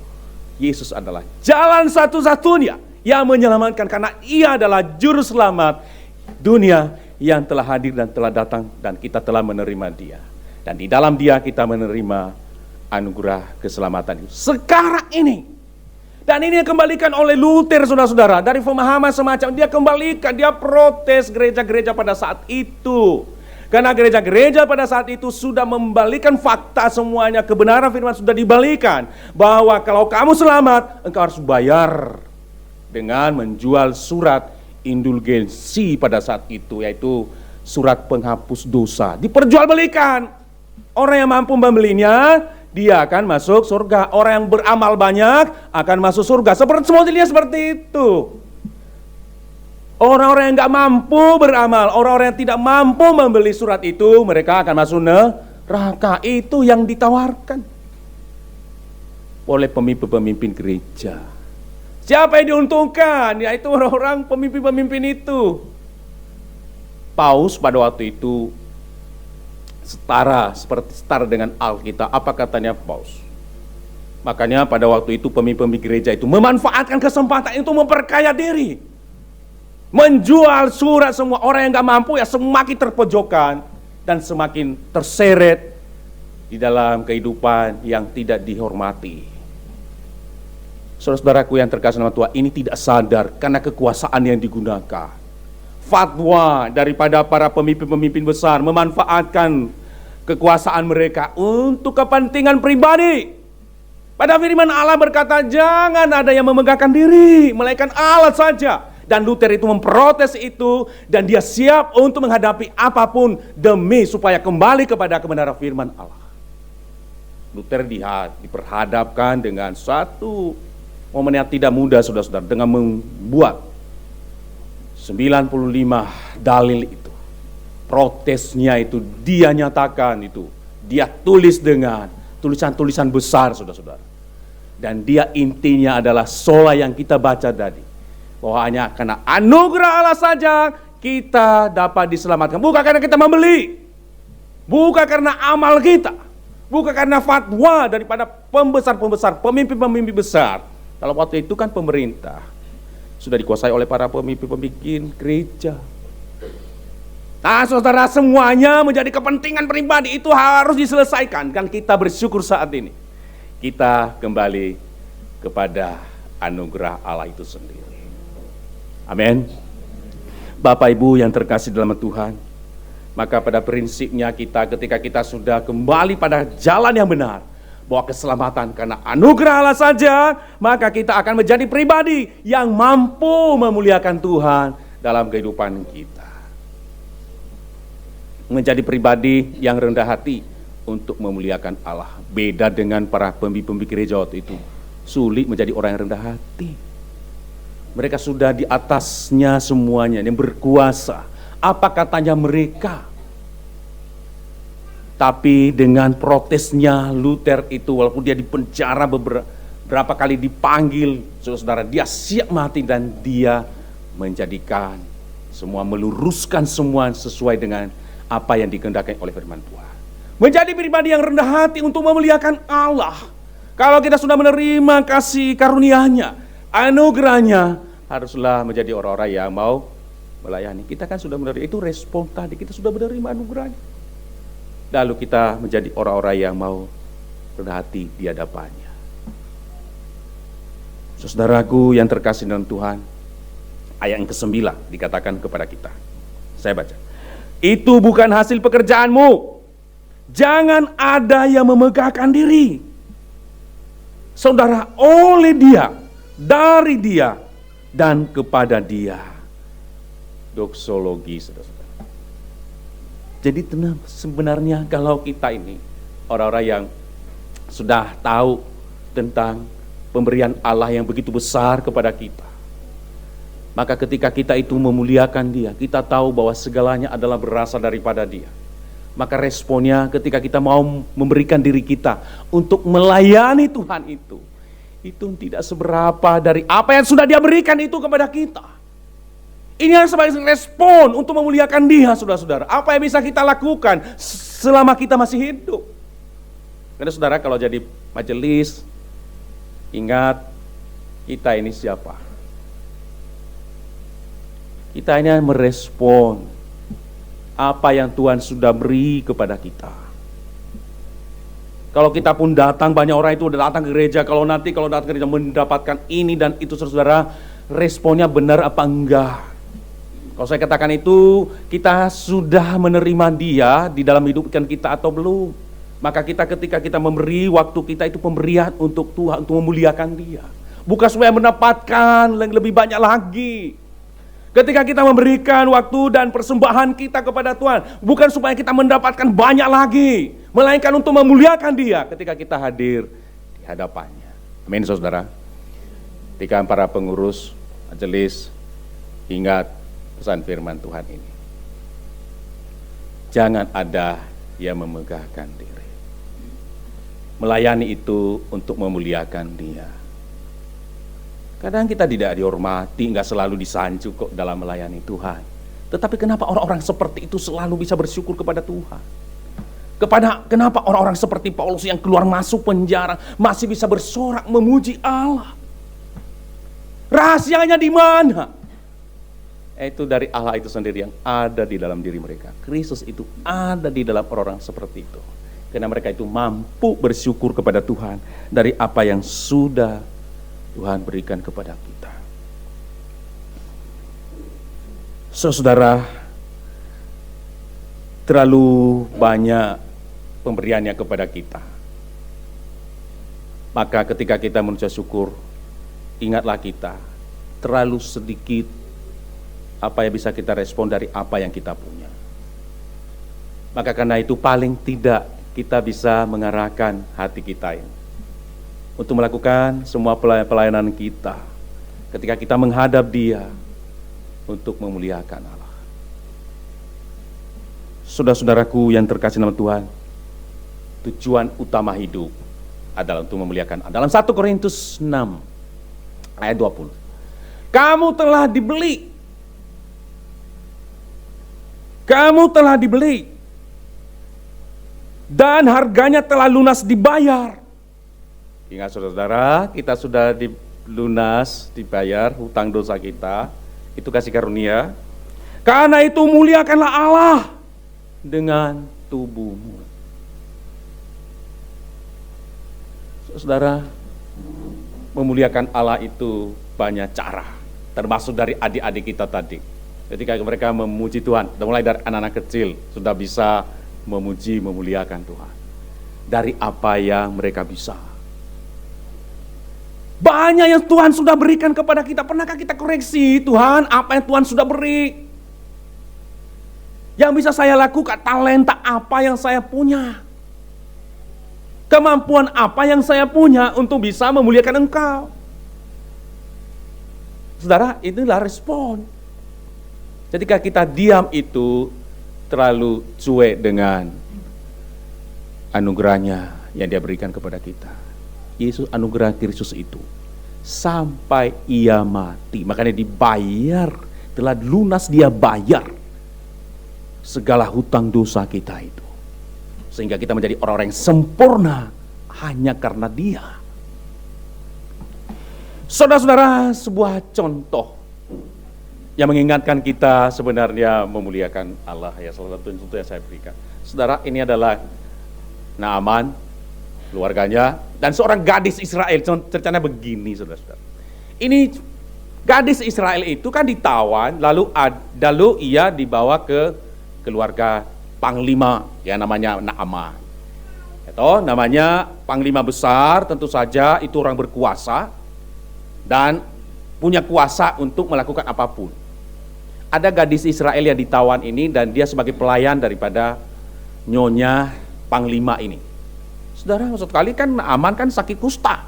Yesus adalah jalan satu-satunya yang menyelamatkan, karena Ia adalah Juru Selamat dunia yang telah hadir dan telah datang, dan kita telah menerima Dia. Dan di dalam Dia kita menerima anugerah keselamatan itu sekarang ini. Dan ini dikembalikan oleh Luther, saudara-saudara, dari pemahaman semacam dia kembalikan, dia protes gereja-gereja pada saat itu. Karena gereja-gereja pada saat itu sudah membalikan fakta semuanya, kebenaran firman sudah dibalikan, bahwa kalau kamu selamat, engkau harus bayar dengan menjual surat indulgensi pada saat itu, yaitu surat penghapus dosa. Diperjualbelikan. Orang yang mampu membelinya, dia akan masuk surga. Orang yang beramal banyak akan masuk surga. Seperti modelnya seperti itu. Orang-orang yang gak mampu beramal, orang-orang yang tidak mampu membeli surat itu, mereka akan masuk neraka. Itu yang ditawarkan oleh pemimpin-pemimpin gereja. Siapa yang diuntungkan? Yaitu orang-orang pemimpin-pemimpin itu. Paus pada waktu itu setara dengan Alkitab. Apa katanya Paus? Makanya pada waktu itu pemimpin gereja itu memanfaatkan kesempatan itu memperkaya diri, menjual surat. Semua orang yang gak mampu ya semakin terpojokan dan semakin terseret di dalam kehidupan yang tidak dihormati. Saudara-saudaraku yang terkasih dalam Tuhan, ini tidak sadar karena kekuasaan yang digunakan. Fatwa daripada para pemimpin-pemimpin besar memanfaatkan kekuasaan mereka untuk kepentingan pribadi. Pada firman Allah berkata, jangan ada yang memegahkan diri, melainkan Allah saja. Dan Luther itu memprotes itu, dan dia siap untuk menghadapi apapun demi supaya kembali kepada kebenaran firman Allah. Luther diperhadapkan dengan satu momen yang tidak mudah, saudara-saudara, dengan membuat 95 dalil itu. Protesnya itu dia nyatakan itu, dia tulis dengan tulisan-tulisan besar, saudara-saudara. Dan dia intinya adalah sola yang kita baca tadi, bahwa hanya karena anugerah Allah saja kita dapat diselamatkan. Bukan karena kita membeli, bukan karena amal kita, bukan karena fatwa daripada pembesar-pembesar, pemimpin-pemimpin besar. Kalau waktu itu kan pemerintah sudah dikuasai oleh para pemimpin-pemimpin gereja. Nah, saudara, semuanya menjadi kepentingan pribadi, itu harus diselesaikan. Dan kita bersyukur saat ini kita kembali kepada anugerah Allah itu sendiri. Amin. Bapak Ibu yang terkasih dalam Tuhan, maka pada prinsipnya ketika kita sudah kembali pada jalan yang benar, bahwa keselamatan karena anugerah Allah saja, maka kita akan menjadi pribadi yang mampu memuliakan Tuhan dalam kehidupan kita. Menjadi pribadi yang rendah hati untuk memuliakan Allah. Beda dengan para pemimpin gereja waktu itu, sulit menjadi orang yang rendah hati. Mereka sudah di atasnya semuanya, yang berkuasa. Apa katanya mereka? Tapi dengan protesnya Luther itu, walaupun dia dipenjara beberapa kali, dipanggil, saudara, dia siap mati dan dia menjadikan semua, meluruskan semua sesuai dengan apa yang dikehendaki oleh firman Tuhan. Menjadi pribadi yang rendah hati untuk memuliakan Allah. Kalau kita sudah menerima kasih karunia-Nya, anugerahnya, haruslah menjadi orang-orang yang mau melayani. Kita kan sudah menerima, itu respon tadi, kita sudah menerima anugerahnya. Lalu kita menjadi orang-orang yang mau rendah hati di hadapannya. Saudaraku yang terkasih dalam Tuhan, ayat yang ke-9 dikatakan kepada kita. Saya baca. Itu bukan hasil pekerjaanmu. Jangan ada yang memegahkan diri. Saudara, oleh Dia dari Dia dan kepada Dia. Doksologi, saudara-saudara. Jadi sebenarnya kalau kita ini orang-orang yang sudah tahu tentang pemberian Allah yang begitu besar kepada kita, maka ketika kita itu memuliakan Dia, kita tahu bahwa segalanya adalah berasal daripada Dia. Maka responnya ketika kita mau memberikan diri kita untuk melayani Tuhan itu tidak seberapa dari apa yang sudah Dia berikan itu kepada kita. Ini yang sebagai respon untuk memuliakan Dia, saudara-saudara. Apa yang bisa kita lakukan selama kita masih hidup? Karena saudara, kalau jadi majelis, ingat kita ini siapa? Kita ini merespon apa yang Tuhan sudah beri kepada kita. Kalau kita pun datang, banyak orang itu udah datang ke gereja, kalau datang ke gereja mendapatkan ini dan itu, saudara, responnya benar apa enggak? Kalau saya katakan itu, kita sudah menerima Dia di dalam hidup kita atau belum? Maka ketika kita memberi waktu kita itu pemberian untuk Tuhan, untuk memuliakan Dia, bukan supaya mendapatkan lebih banyak lagi. Ketika kita memberikan waktu dan persembahan kita kepada Tuhan, bukan supaya kita mendapatkan banyak lagi, melainkan untuk memuliakan Dia ketika kita hadir di hadapannya. Amin, saudara. Ketika para pengurus majelis ingat pesan firman Tuhan ini, jangan ada yang memegahkan diri. Melayani itu untuk memuliakan Dia. Kadang kita tidak dihormati, nggak selalu disanjung kok dalam melayani Tuhan. Tetapi kenapa orang-orang seperti itu selalu bisa bersyukur kepada Tuhan? Kenapa orang-orang seperti Paulus yang keluar masuk penjara masih bisa bersorak memuji Allah? Rahasianya di mana? Itu dari Allah itu sendiri yang ada di dalam diri mereka. Kristus itu ada di dalam orang-orang seperti itu. Karena mereka itu mampu bersyukur kepada Tuhan dari apa yang sudah Tuhan berikan kepada kita. Saudara, terlalu banyak pemberiannya kepada kita. Maka ketika kita mengucap syukur, ingatlah kita, terlalu sedikit apa yang bisa kita respon dari apa yang kita punya. Maka karena itu paling tidak kita bisa mengarahkan hati kita ini untuk melakukan semua pelayanan kita ketika kita menghadap Dia untuk memuliakan Allah. Saudara-saudaraku yang terkasih dalam Tuhan, tujuan utama hidup adalah untuk memuliakan Allah. Dalam 1 Korintus 6 ayat 20, kamu telah dibeli dan harganya telah lunas dibayar. Ingat saudara, kita sudah dibayar hutang dosa kita, itu kasih karunia. Karena itu muliakanlah Allah dengan tubuhmu. Saudara, memuliakan Allah itu banyak cara, termasuk dari adik-adik kita tadi. Ketika mereka memuji Tuhan, mulai dari anak-anak kecil sudah bisa memuji, memuliakan Tuhan. Dari apa yang mereka bisa. Banyak yang Tuhan sudah berikan kepada kita. Pernahkah kita koreksi, Tuhan, apa yang Tuhan sudah beri? Yang bisa saya lakukan, talenta apa yang saya punya? Kemampuan apa yang saya punya untuk bisa memuliakan Engkau? Saudara, inilah respon. Ketika kita diam itu terlalu cuek dengan anugerahnya yang Dia berikan kepada kita. Yesus, anugerah Kristus itu sampai Ia mati, makanya dibayar, telah lunas Dia bayar segala hutang dosa kita itu, sehingga kita menjadi orang-orang yang sempurna hanya karena Dia. Saudara-saudara, sebuah contoh yang mengingatkan kita sebenarnya memuliakan Allah, ya salah satu contoh yang saya berikan. Saudara, ini adalah Naaman, keluarganya, dan seorang gadis Israel. Ceritanya begini, saudara-saudara. Ini gadis Israel itu kan ditawan, lalu ia dibawa ke keluarga panglima yang namanya Naaman. Itu namanya panglima besar, tentu saja itu orang berkuasa dan punya kuasa untuk melakukan apapun. Ada gadis Israel yang ditawan ini dan dia sebagai pelayan daripada nyonya panglima ini. Saudara, maksud kali kan Naaman kan sakit kusta.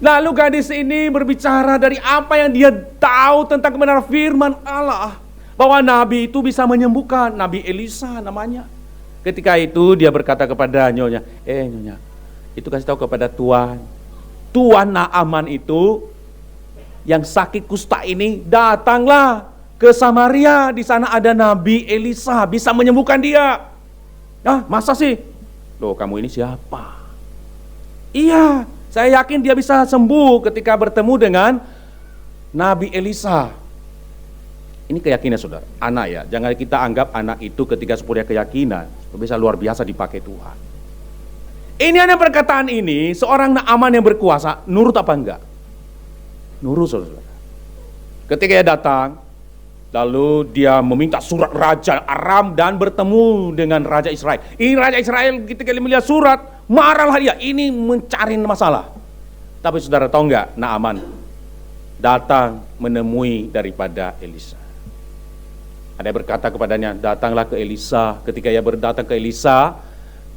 Lalu gadis ini berbicara dari apa yang dia tahu tentang kebenaran firman Allah, bahwa nabi itu bisa menyembuhkan, Nabi Elisa namanya. Ketika itu dia berkata kepada nyonya, nyonya, itu kasih tahu kepada Tuan Naaman itu yang sakit kusta ini datanglah ke Samaria, di sana ada Nabi Elisa bisa menyembuhkan dia. Nah, masa sih? Loh, kamu ini siapa? Iya, saya yakin dia bisa sembuh ketika bertemu dengan Nabi Elisa. Ini keyakinan saudara, anak ya. Jangan kita anggap anak itu ketika punya keyakinan bisa luar biasa dipakai Tuhan. Ini ada perkataan ini, seorang Naaman yang berkuasa, nurut apa enggak? Nurut saudara. Ketika dia datang, lalu dia meminta surat Raja Aram dan bertemu dengan Raja Israel. Ini Raja Israel ketika dia melihat surat, marahlah dia, ini mencari masalah. Tapi saudara tahu enggak, Naaman datang menemui daripada Elisa. Ada yang berkata kepadanya, datanglah ke Elisa. Ketika ia berdatang ke Elisa,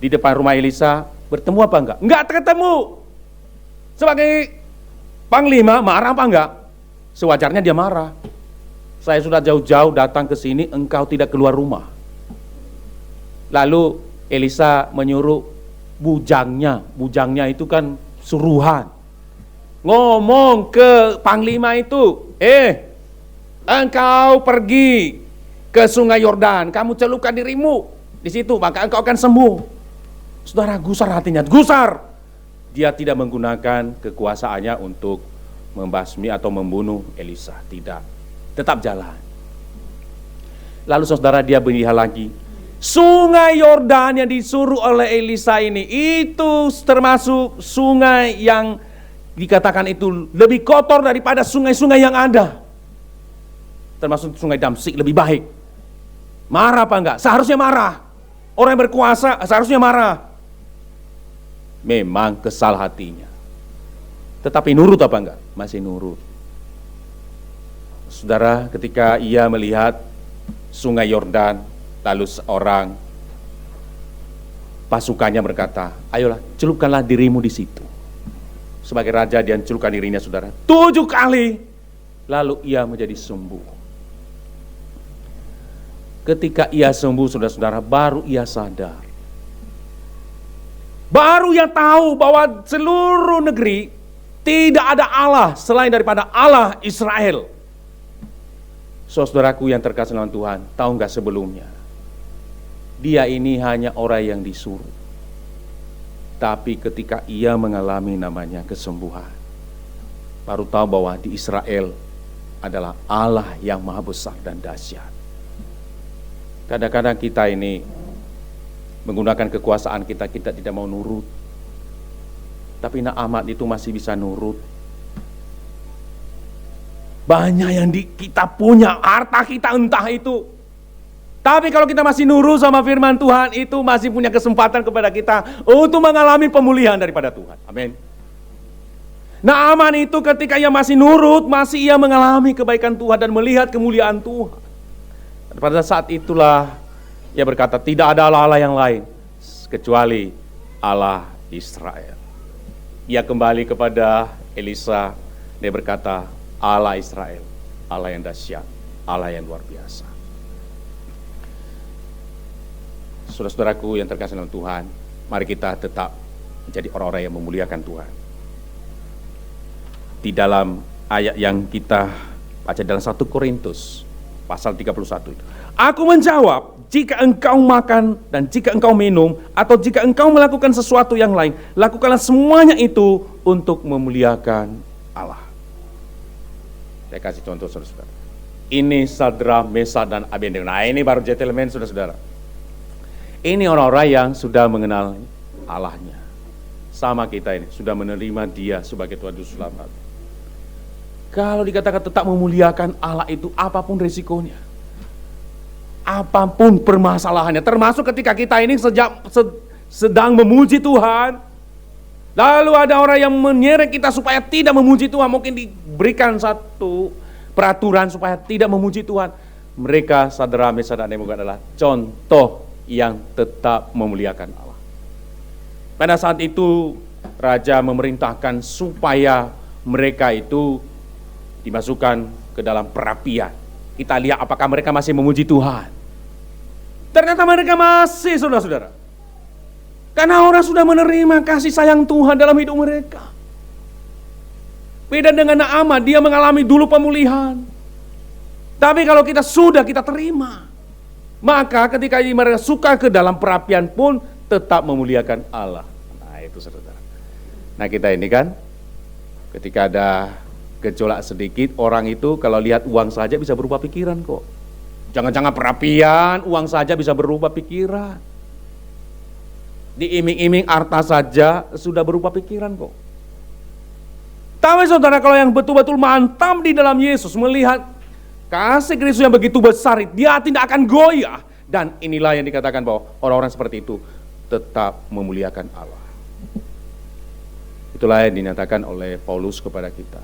di depan rumah Elisa, bertemu apa enggak? Enggak ketemu. Sebagai panglima, marah apa enggak? Sewajarnya dia marah. Saya sudah jauh-jauh datang ke sini, engkau tidak keluar rumah. Lalu Elisa menyuruh bujangnya itu kan suruhan, ngomong ke panglima itu, engkau pergi ke sungai Yordan, kamu celupkan dirimu di situ, maka engkau akan sembuh. Saudara, gusar hatinya, gusar. Dia tidak menggunakan kekuasaannya untuk membasmi atau membunuh Elisa, tidak. Tetap jalan. Lalu saudara, dia melihat lagi, sungai Yordan yang disuruh oleh Elisa ini, itu termasuk sungai yang dikatakan itu lebih kotor daripada sungai-sungai yang ada. Termasuk sungai Damsik lebih baik. Marah apa enggak? Seharusnya marah. Orang yang berkuasa seharusnya marah. Memang kesal hatinya. Tetapi nurut apa enggak? Masih nurut. Saudara, ketika ia melihat sungai Yordan, lalu seorang pasukannya berkata, ayolah celupkanlah dirimu di situ. Sebagai raja dia celupkan dirinya, saudara, 7 kali. Lalu ia menjadi sembuh. Ketika ia sembuh, saudara-saudara, baru ia sadar. Baru ia tahu bahwa seluruh negeri tidak ada Allah selain daripada Allah Israel. Saudaraku yang terkasih dalam Tuhan, tahu enggak sebelumnya? Dia ini hanya orang yang disuruh. Tapi ketika ia mengalami namanya kesembuhan, baru tahu bahwa di Israel adalah Allah yang maha besar dan dahsyat. Kadang-kadang kita ini menggunakan kekuasaan kita tidak mau nurut. Tapi Naaman itu masih bisa nurut. Banyak yang kita punya, harta kita entah itu. Tapi kalau kita masih nurut sama firman Tuhan, itu masih punya kesempatan kepada kita untuk mengalami pemulihan daripada Tuhan. Amin. Naaman itu ketika ia masih nurut, masih ia mengalami kebaikan Tuhan dan melihat kemuliaan Tuhan. Dan pada saat itulah ia berkata, tidak ada Allah yang lain kecuali Allah Israel. Ia kembali kepada Elisa, dia berkata, Allah Israel, Allah yang dahsyat, Allah yang luar biasa. Saudara-saudaraku yang terkasih dalam Tuhan, mari kita tetap menjadi orang-orang yang memuliakan Tuhan. Di dalam ayat yang kita baca dalam 1 Korintus pasal 31 itu, aku menjawab, jika engkau makan dan jika engkau minum atau jika engkau melakukan sesuatu yang lain, lakukanlah semuanya itu untuk memuliakan Allah. Saya kasih contoh saudara-saudara. Ini Sadrak, Mesak dan Abednego. Nah, ini baru gentleman saudara-saudara. Ini orang-orang yang sudah mengenal Allahnya. Sama kita ini, sudah menerima Dia sebagai Tuhan Juru Selamat. Kalau dikatakan tetap memuliakan Allah itu apapun risikonya, apapun permasalahannya, termasuk ketika kita ini sedang memuji Tuhan, Lalu ada orang yang menyeret kita supaya tidak memuji Tuhan. Mungkin diberikan satu peraturan supaya tidak memuji Tuhan. Mereka saudara adalah contoh yang tetap memuliakan Allah. Pada saat itu raja memerintahkan supaya mereka itu dimasukkan ke dalam perapian. Kita lihat apakah mereka masih memuji Tuhan. Ternyata mereka masih, saudara-saudara. Karena orang sudah menerima kasih sayang Tuhan dalam hidup mereka. Beda dengan Naaman, dia mengalami dulu pemulihan. Tapi kalau kita terima. Maka ketika mereka suka ke dalam perapian pun tetap memuliakan Allah. Nah itu saudara. Nah kita ini kan, ketika ada gejolak sedikit, orang itu kalau lihat uang saja bisa berubah pikiran kok. Jangan-jangan perapian, uang saja bisa berubah pikiran. Diiming-iming harta saja sudah berubah pikiran kok. Tapi saudara, kalau yang betul-betul mantap di dalam Yesus, melihat kasih Kristus yang begitu besar, dia tidak akan goyah. Dan inilah yang dikatakan bahwa orang-orang seperti itu tetap memuliakan Allah. Itulah yang dinyatakan oleh Paulus kepada kita.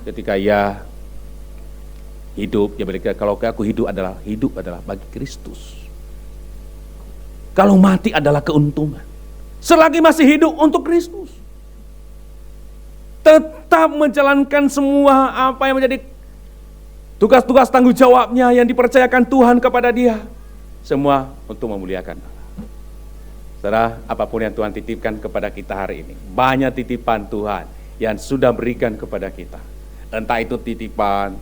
Ketika ia hidup, dia berkata, kalau aku hidup adalah bagi Kristus. Kalau mati adalah keuntungan. Selagi masih hidup untuk Kristus. Tetap menjalankan semua apa yang menjadi tugas-tugas tanggung jawabnya yang dipercayakan Tuhan kepada dia. Semua untuk memuliakan Allah. Saudara, apapun yang Tuhan titipkan kepada kita hari ini. Banyak titipan Tuhan yang sudah berikan kepada kita. Entah itu titipan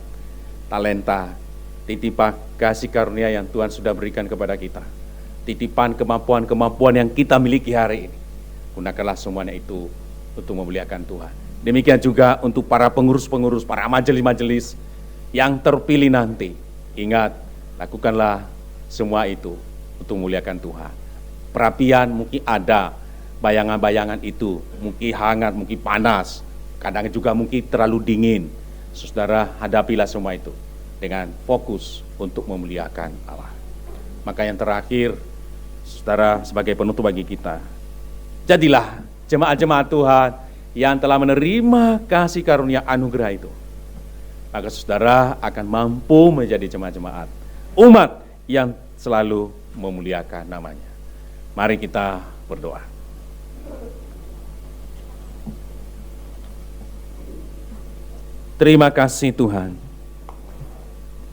talenta, titipan kasih karunia yang Tuhan sudah berikan kepada kita. Titipan kemampuan-kemampuan yang kita miliki hari ini. Gunakanlah semuanya itu untuk memuliakan Tuhan. Demikian juga untuk para pengurus-pengurus, para majelis-majelis yang terpilih nanti. Ingat, lakukanlah semua itu untuk memuliakan Tuhan. Perapian mungkin ada, bayangan-bayangan itu mungkin hangat, mungkin panas, kadang juga mungkin terlalu dingin. Saudara, hadapilah semua itu dengan fokus untuk memuliakan Allah. Maka yang terakhir, saudara, sebagai penutup bagi kita, jadilah jemaat-jemaat Tuhan yang telah menerima kasih karunia anugerah itu. Maka saudara akan mampu menjadi jemaat-jemaat, umat yang selalu memuliakan namanya. Mari kita berdoa. Terima kasih Tuhan,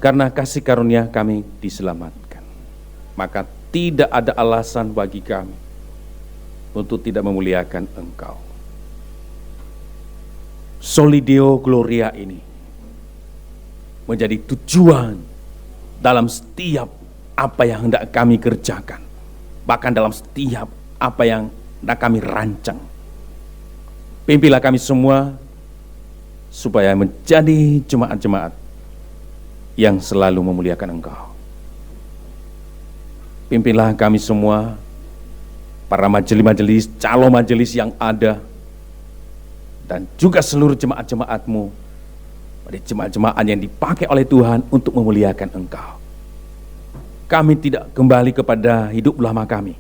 karena kasih karunia kami diselamatkan. Maka tidak ada alasan bagi kami untuk tidak memuliakan Engkau. Soli Deo Gloria ini menjadi tujuan dalam setiap apa yang hendak kami kerjakan, bahkan dalam setiap apa yang hendak kami rancang. Pimpinlah kami semua supaya menjadi jemaat-jemaat yang selalu memuliakan Engkau. Pimpinlah kami semua, para majelis-majelis, calon majelis yang ada, dan juga seluruh jemaat-jemaat-Mu, pada jemaat-jemaat yang dipakai oleh Tuhan untuk memuliakan Engkau. Kami tidak kembali kepada hidup lama kami,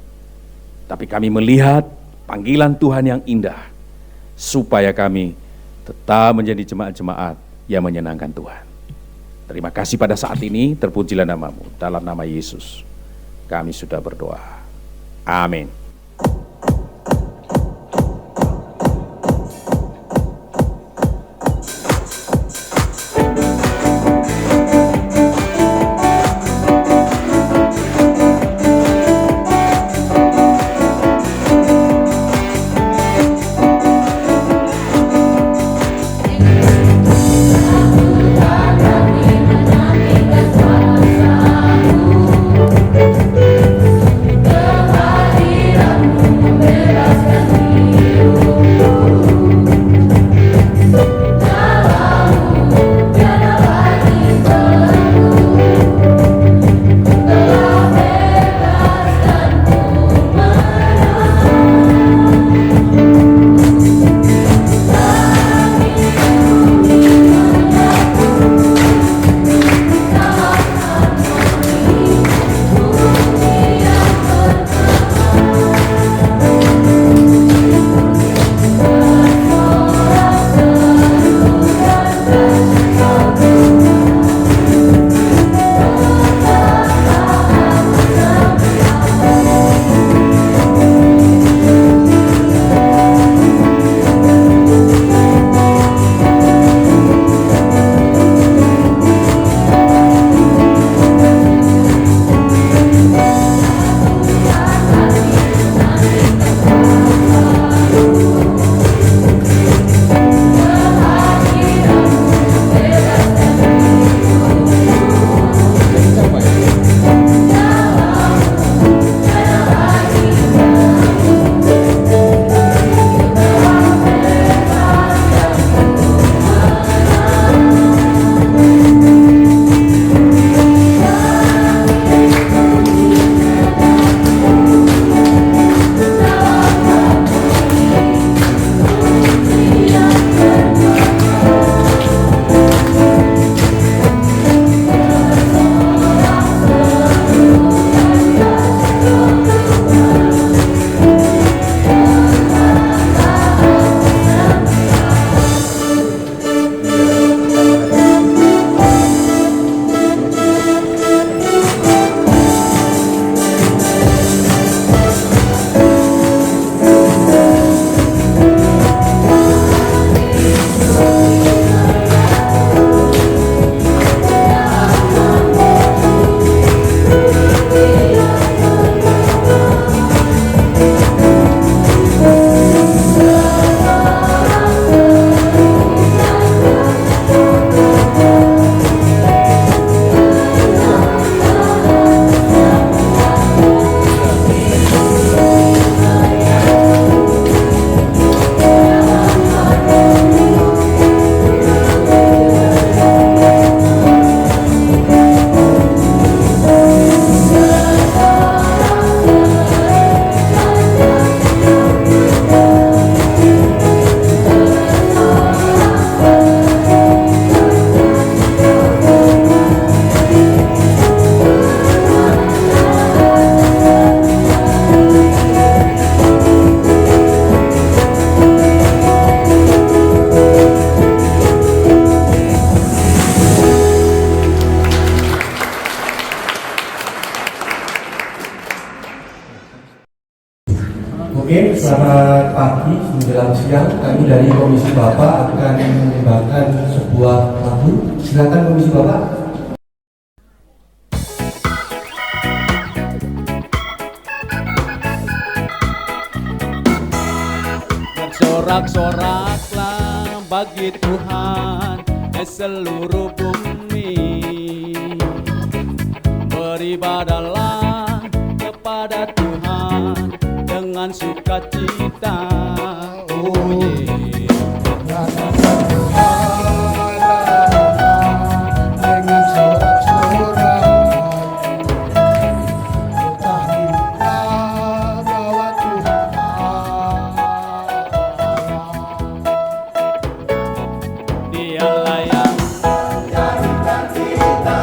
tapi kami melihat panggilan Tuhan yang indah, supaya kami tetap menjadi jemaat-jemaat yang menyenangkan Tuhan. Terima kasih pada saat ini, terpujilah nama-Mu, dalam nama Yesus kami sudah berdoa. Amin. Kehadiran Selamat pagi menjelang siang. Kami dari Komisi Bapak akan menyumbangkan sebuah lagu. Silakan Komisi Bapak. Bersorak-soraklah bagi Tuhan seluruh bumi. Beribadahlah kepada Tuhan dengan sukacita. Oh yeah. Dengan sorak-sorak ketahuilah bahwa Tuhan Dialah yang menjadikan kita.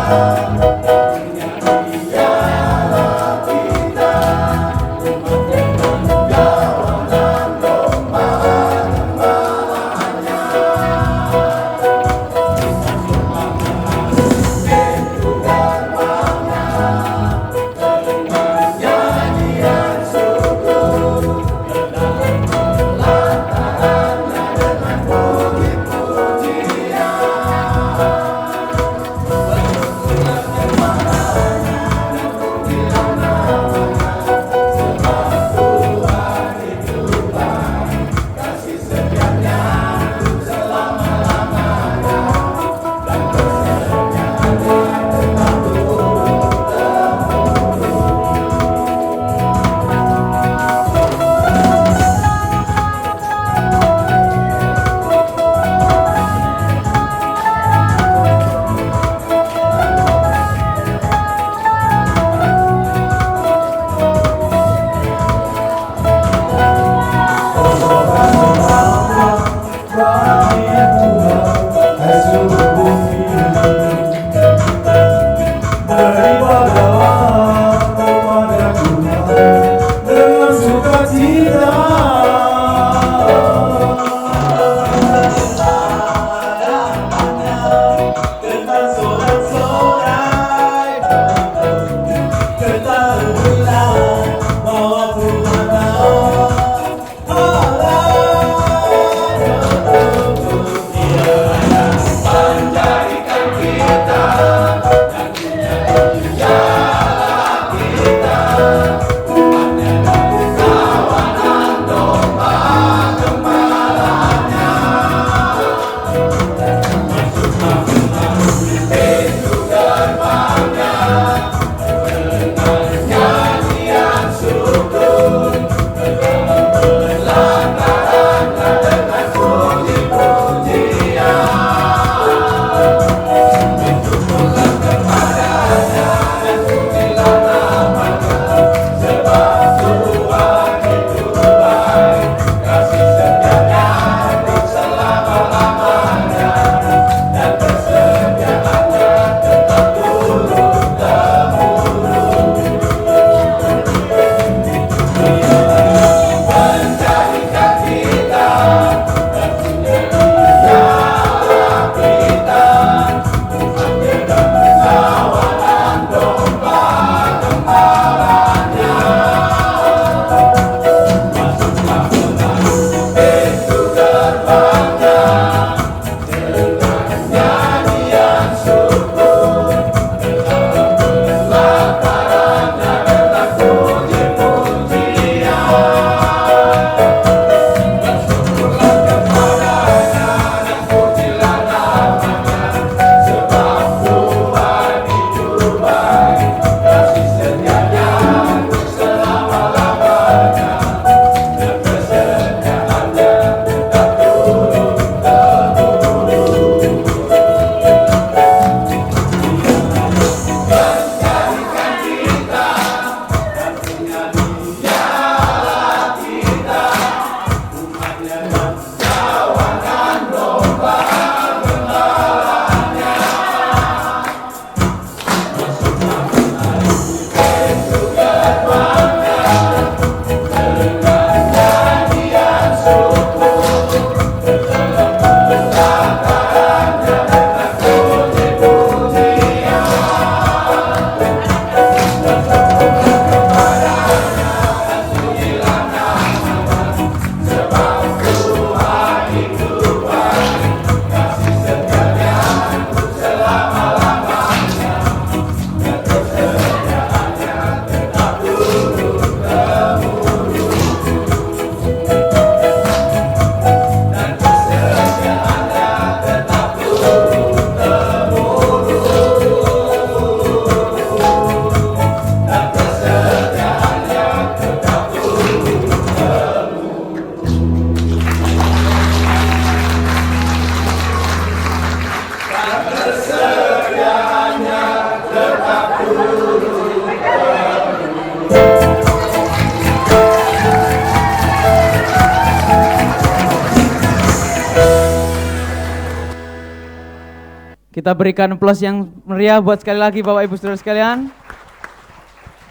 Kita berikan plus yang meriah buat sekali lagi Bapak Ibu Saudara sekalian.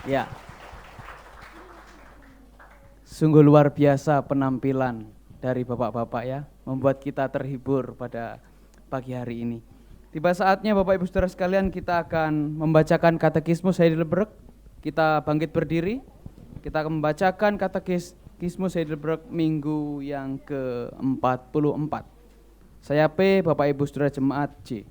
Ya. Sungguh luar biasa penampilan dari Bapak-bapak ya, membuat kita terhibur pada pagi hari ini. Tiba saatnya Bapak Ibu Saudara sekalian, kita akan membacakan Katekismus Heidelberg. Kita bangkit berdiri, kita akan membacakan Katekismus Heidelberg minggu yang ke-44. Saya P, Bapak Ibu Saudara Jemaat J.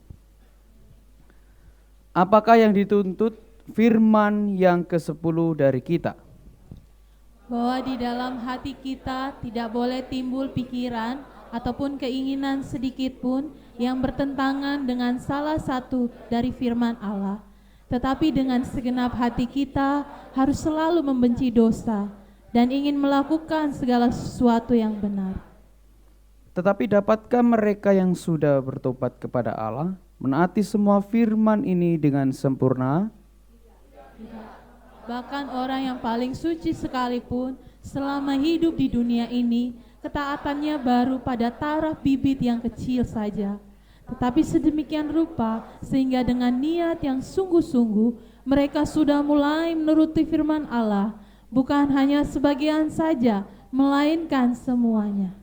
Apakah yang dituntut firman yang ke-10 dari kita? Bahwa di dalam hati kita tidak boleh timbul pikiran ataupun keinginan sedikit pun yang bertentangan dengan salah satu dari firman Allah. Tetapi dengan segenap hati kita harus selalu membenci dosa dan ingin melakukan segala sesuatu yang benar. Tetapi dapatkah mereka yang sudah bertobat kepada Allah menaati semua firman ini dengan sempurna? Bahkan orang yang paling suci sekalipun selama hidup di dunia ini, ketaatannya baru pada taraf bibit yang kecil saja. Tetapi sedemikian rupa sehingga dengan niat yang sungguh-sungguh mereka sudah mulai menuruti firman Allah, bukan hanya sebagian saja, melainkan semuanya.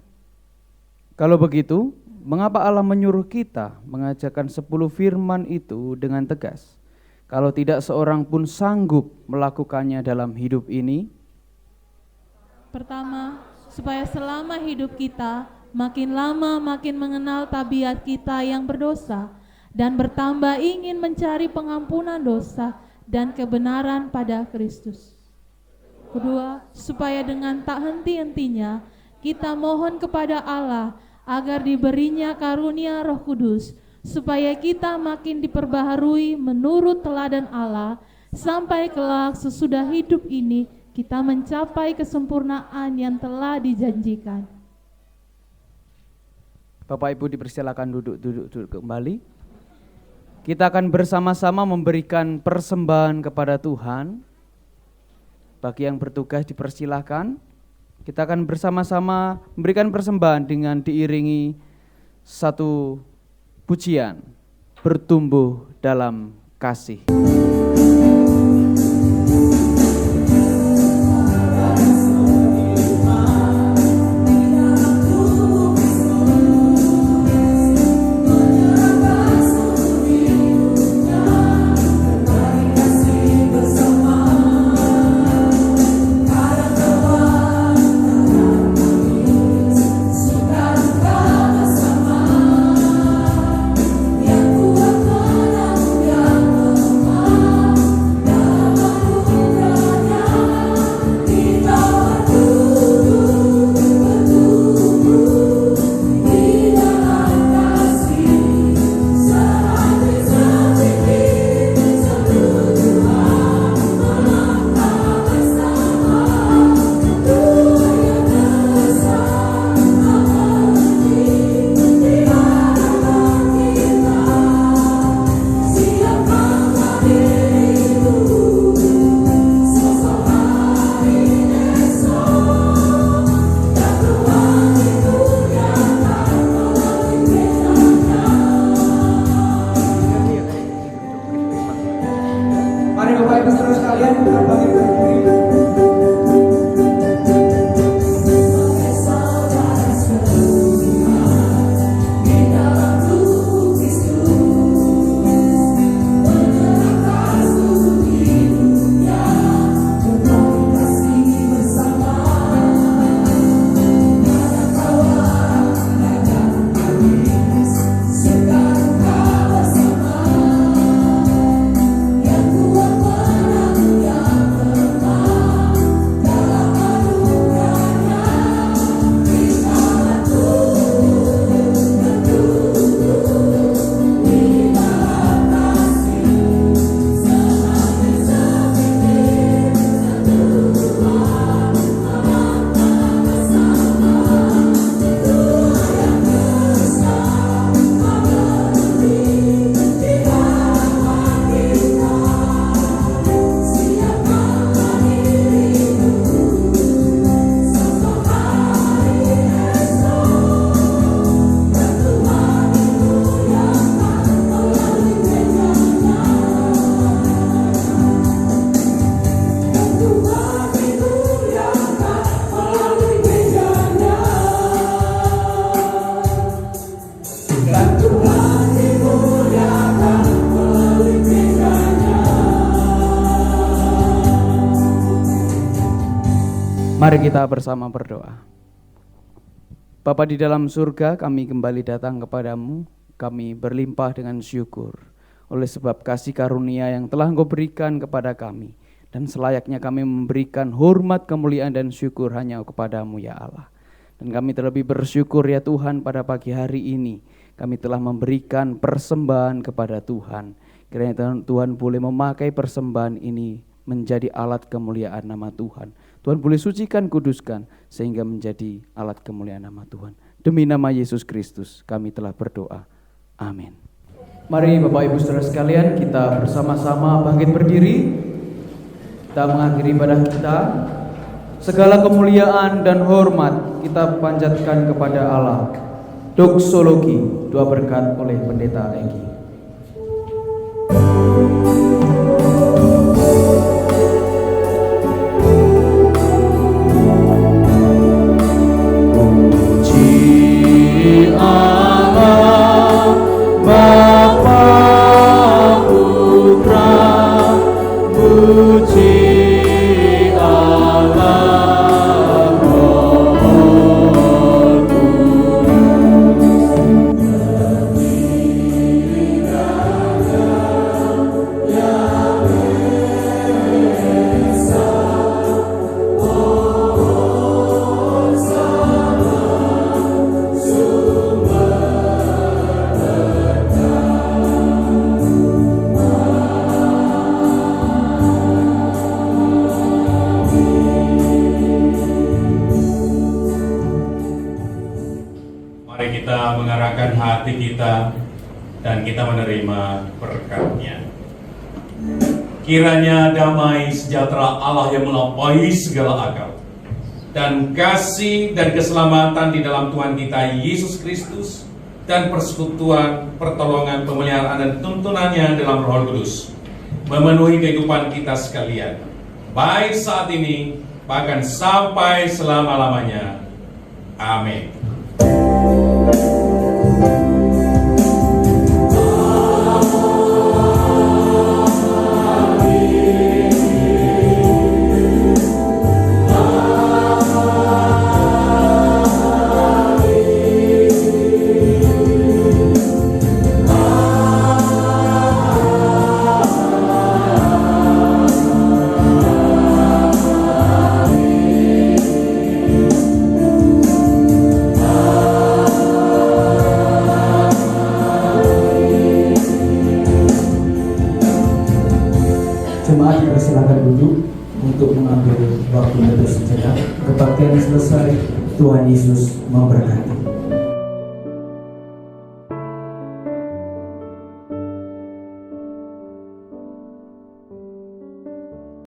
Kalau begitu, mengapa Allah menyuruh kita mengajarkan 10 firman itu dengan tegas? Kalau tidak seorang pun sanggup melakukannya dalam hidup ini? Pertama, supaya selama hidup kita makin lama makin mengenal tabiat kita yang berdosa dan bertambah ingin mencari pengampunan dosa dan kebenaran pada Kristus. Kedua, supaya dengan tak henti-hentinya kita mohon kepada Allah agar diberinya karunia Roh Kudus, supaya kita makin diperbaharui menurut teladan Allah, sampai kelak sesudah hidup ini kita mencapai kesempurnaan yang telah dijanjikan. Bapak Ibu dipersilakan duduk kembali. Kita akan bersama-sama memberikan persembahan kepada Tuhan. Bagi yang bertugas dipersilakan. Kita akan bersama-sama memberikan persembahan dengan diiringi satu pujian, bertumbuh dalam kasih. Yang kuat menanggung yang lemah. Mari kita bersama berdoa. Bapa di dalam surga, kami kembali datang kepadamu. Kami berlimpah dengan syukur oleh sebab kasih karunia yang telah Engkau berikan kepada kami. Dan selayaknya kami memberikan hormat, kemuliaan, dan syukur hanya kepadamu ya Allah. Dan kami terlebih bersyukur ya Tuhan pada pagi hari ini. Kami telah memberikan persembahan kepada Tuhan. Kiranya Tuhan boleh memakai persembahan ini menjadi alat kemuliaan nama Tuhan. Tuhan boleh sucikan, kuduskan, sehingga menjadi alat kemuliaan nama Tuhan. Demi nama Yesus Kristus kami telah berdoa. Amin. Mari Bapak Ibu Saudara sekalian, kita bersama-sama bangkit berdiri. Kita mengakhiri ibadah kita. Segala kemuliaan dan hormat kita panjatkan kepada Allah. Doksologi, doa berkat oleh Pendeta Egi. Hati kita dan kita menerima berkat-Nya. Kiranya damai sejahtera Allah yang melampaui segala akal dan kasih dan keselamatan di dalam Tuhan kita Yesus Kristus dan persekutuan, pertolongan, pemeliharaan dan tuntunannya dalam Roh Kudus memenuhi kehidupan kita sekalian, baik saat ini bahkan sampai selama-lamanya. Amin. Jemaat dipersilakan duduk untuk mengambil waktu sejenak. Kebaktian selesai, Tuhan Yesus memberkati.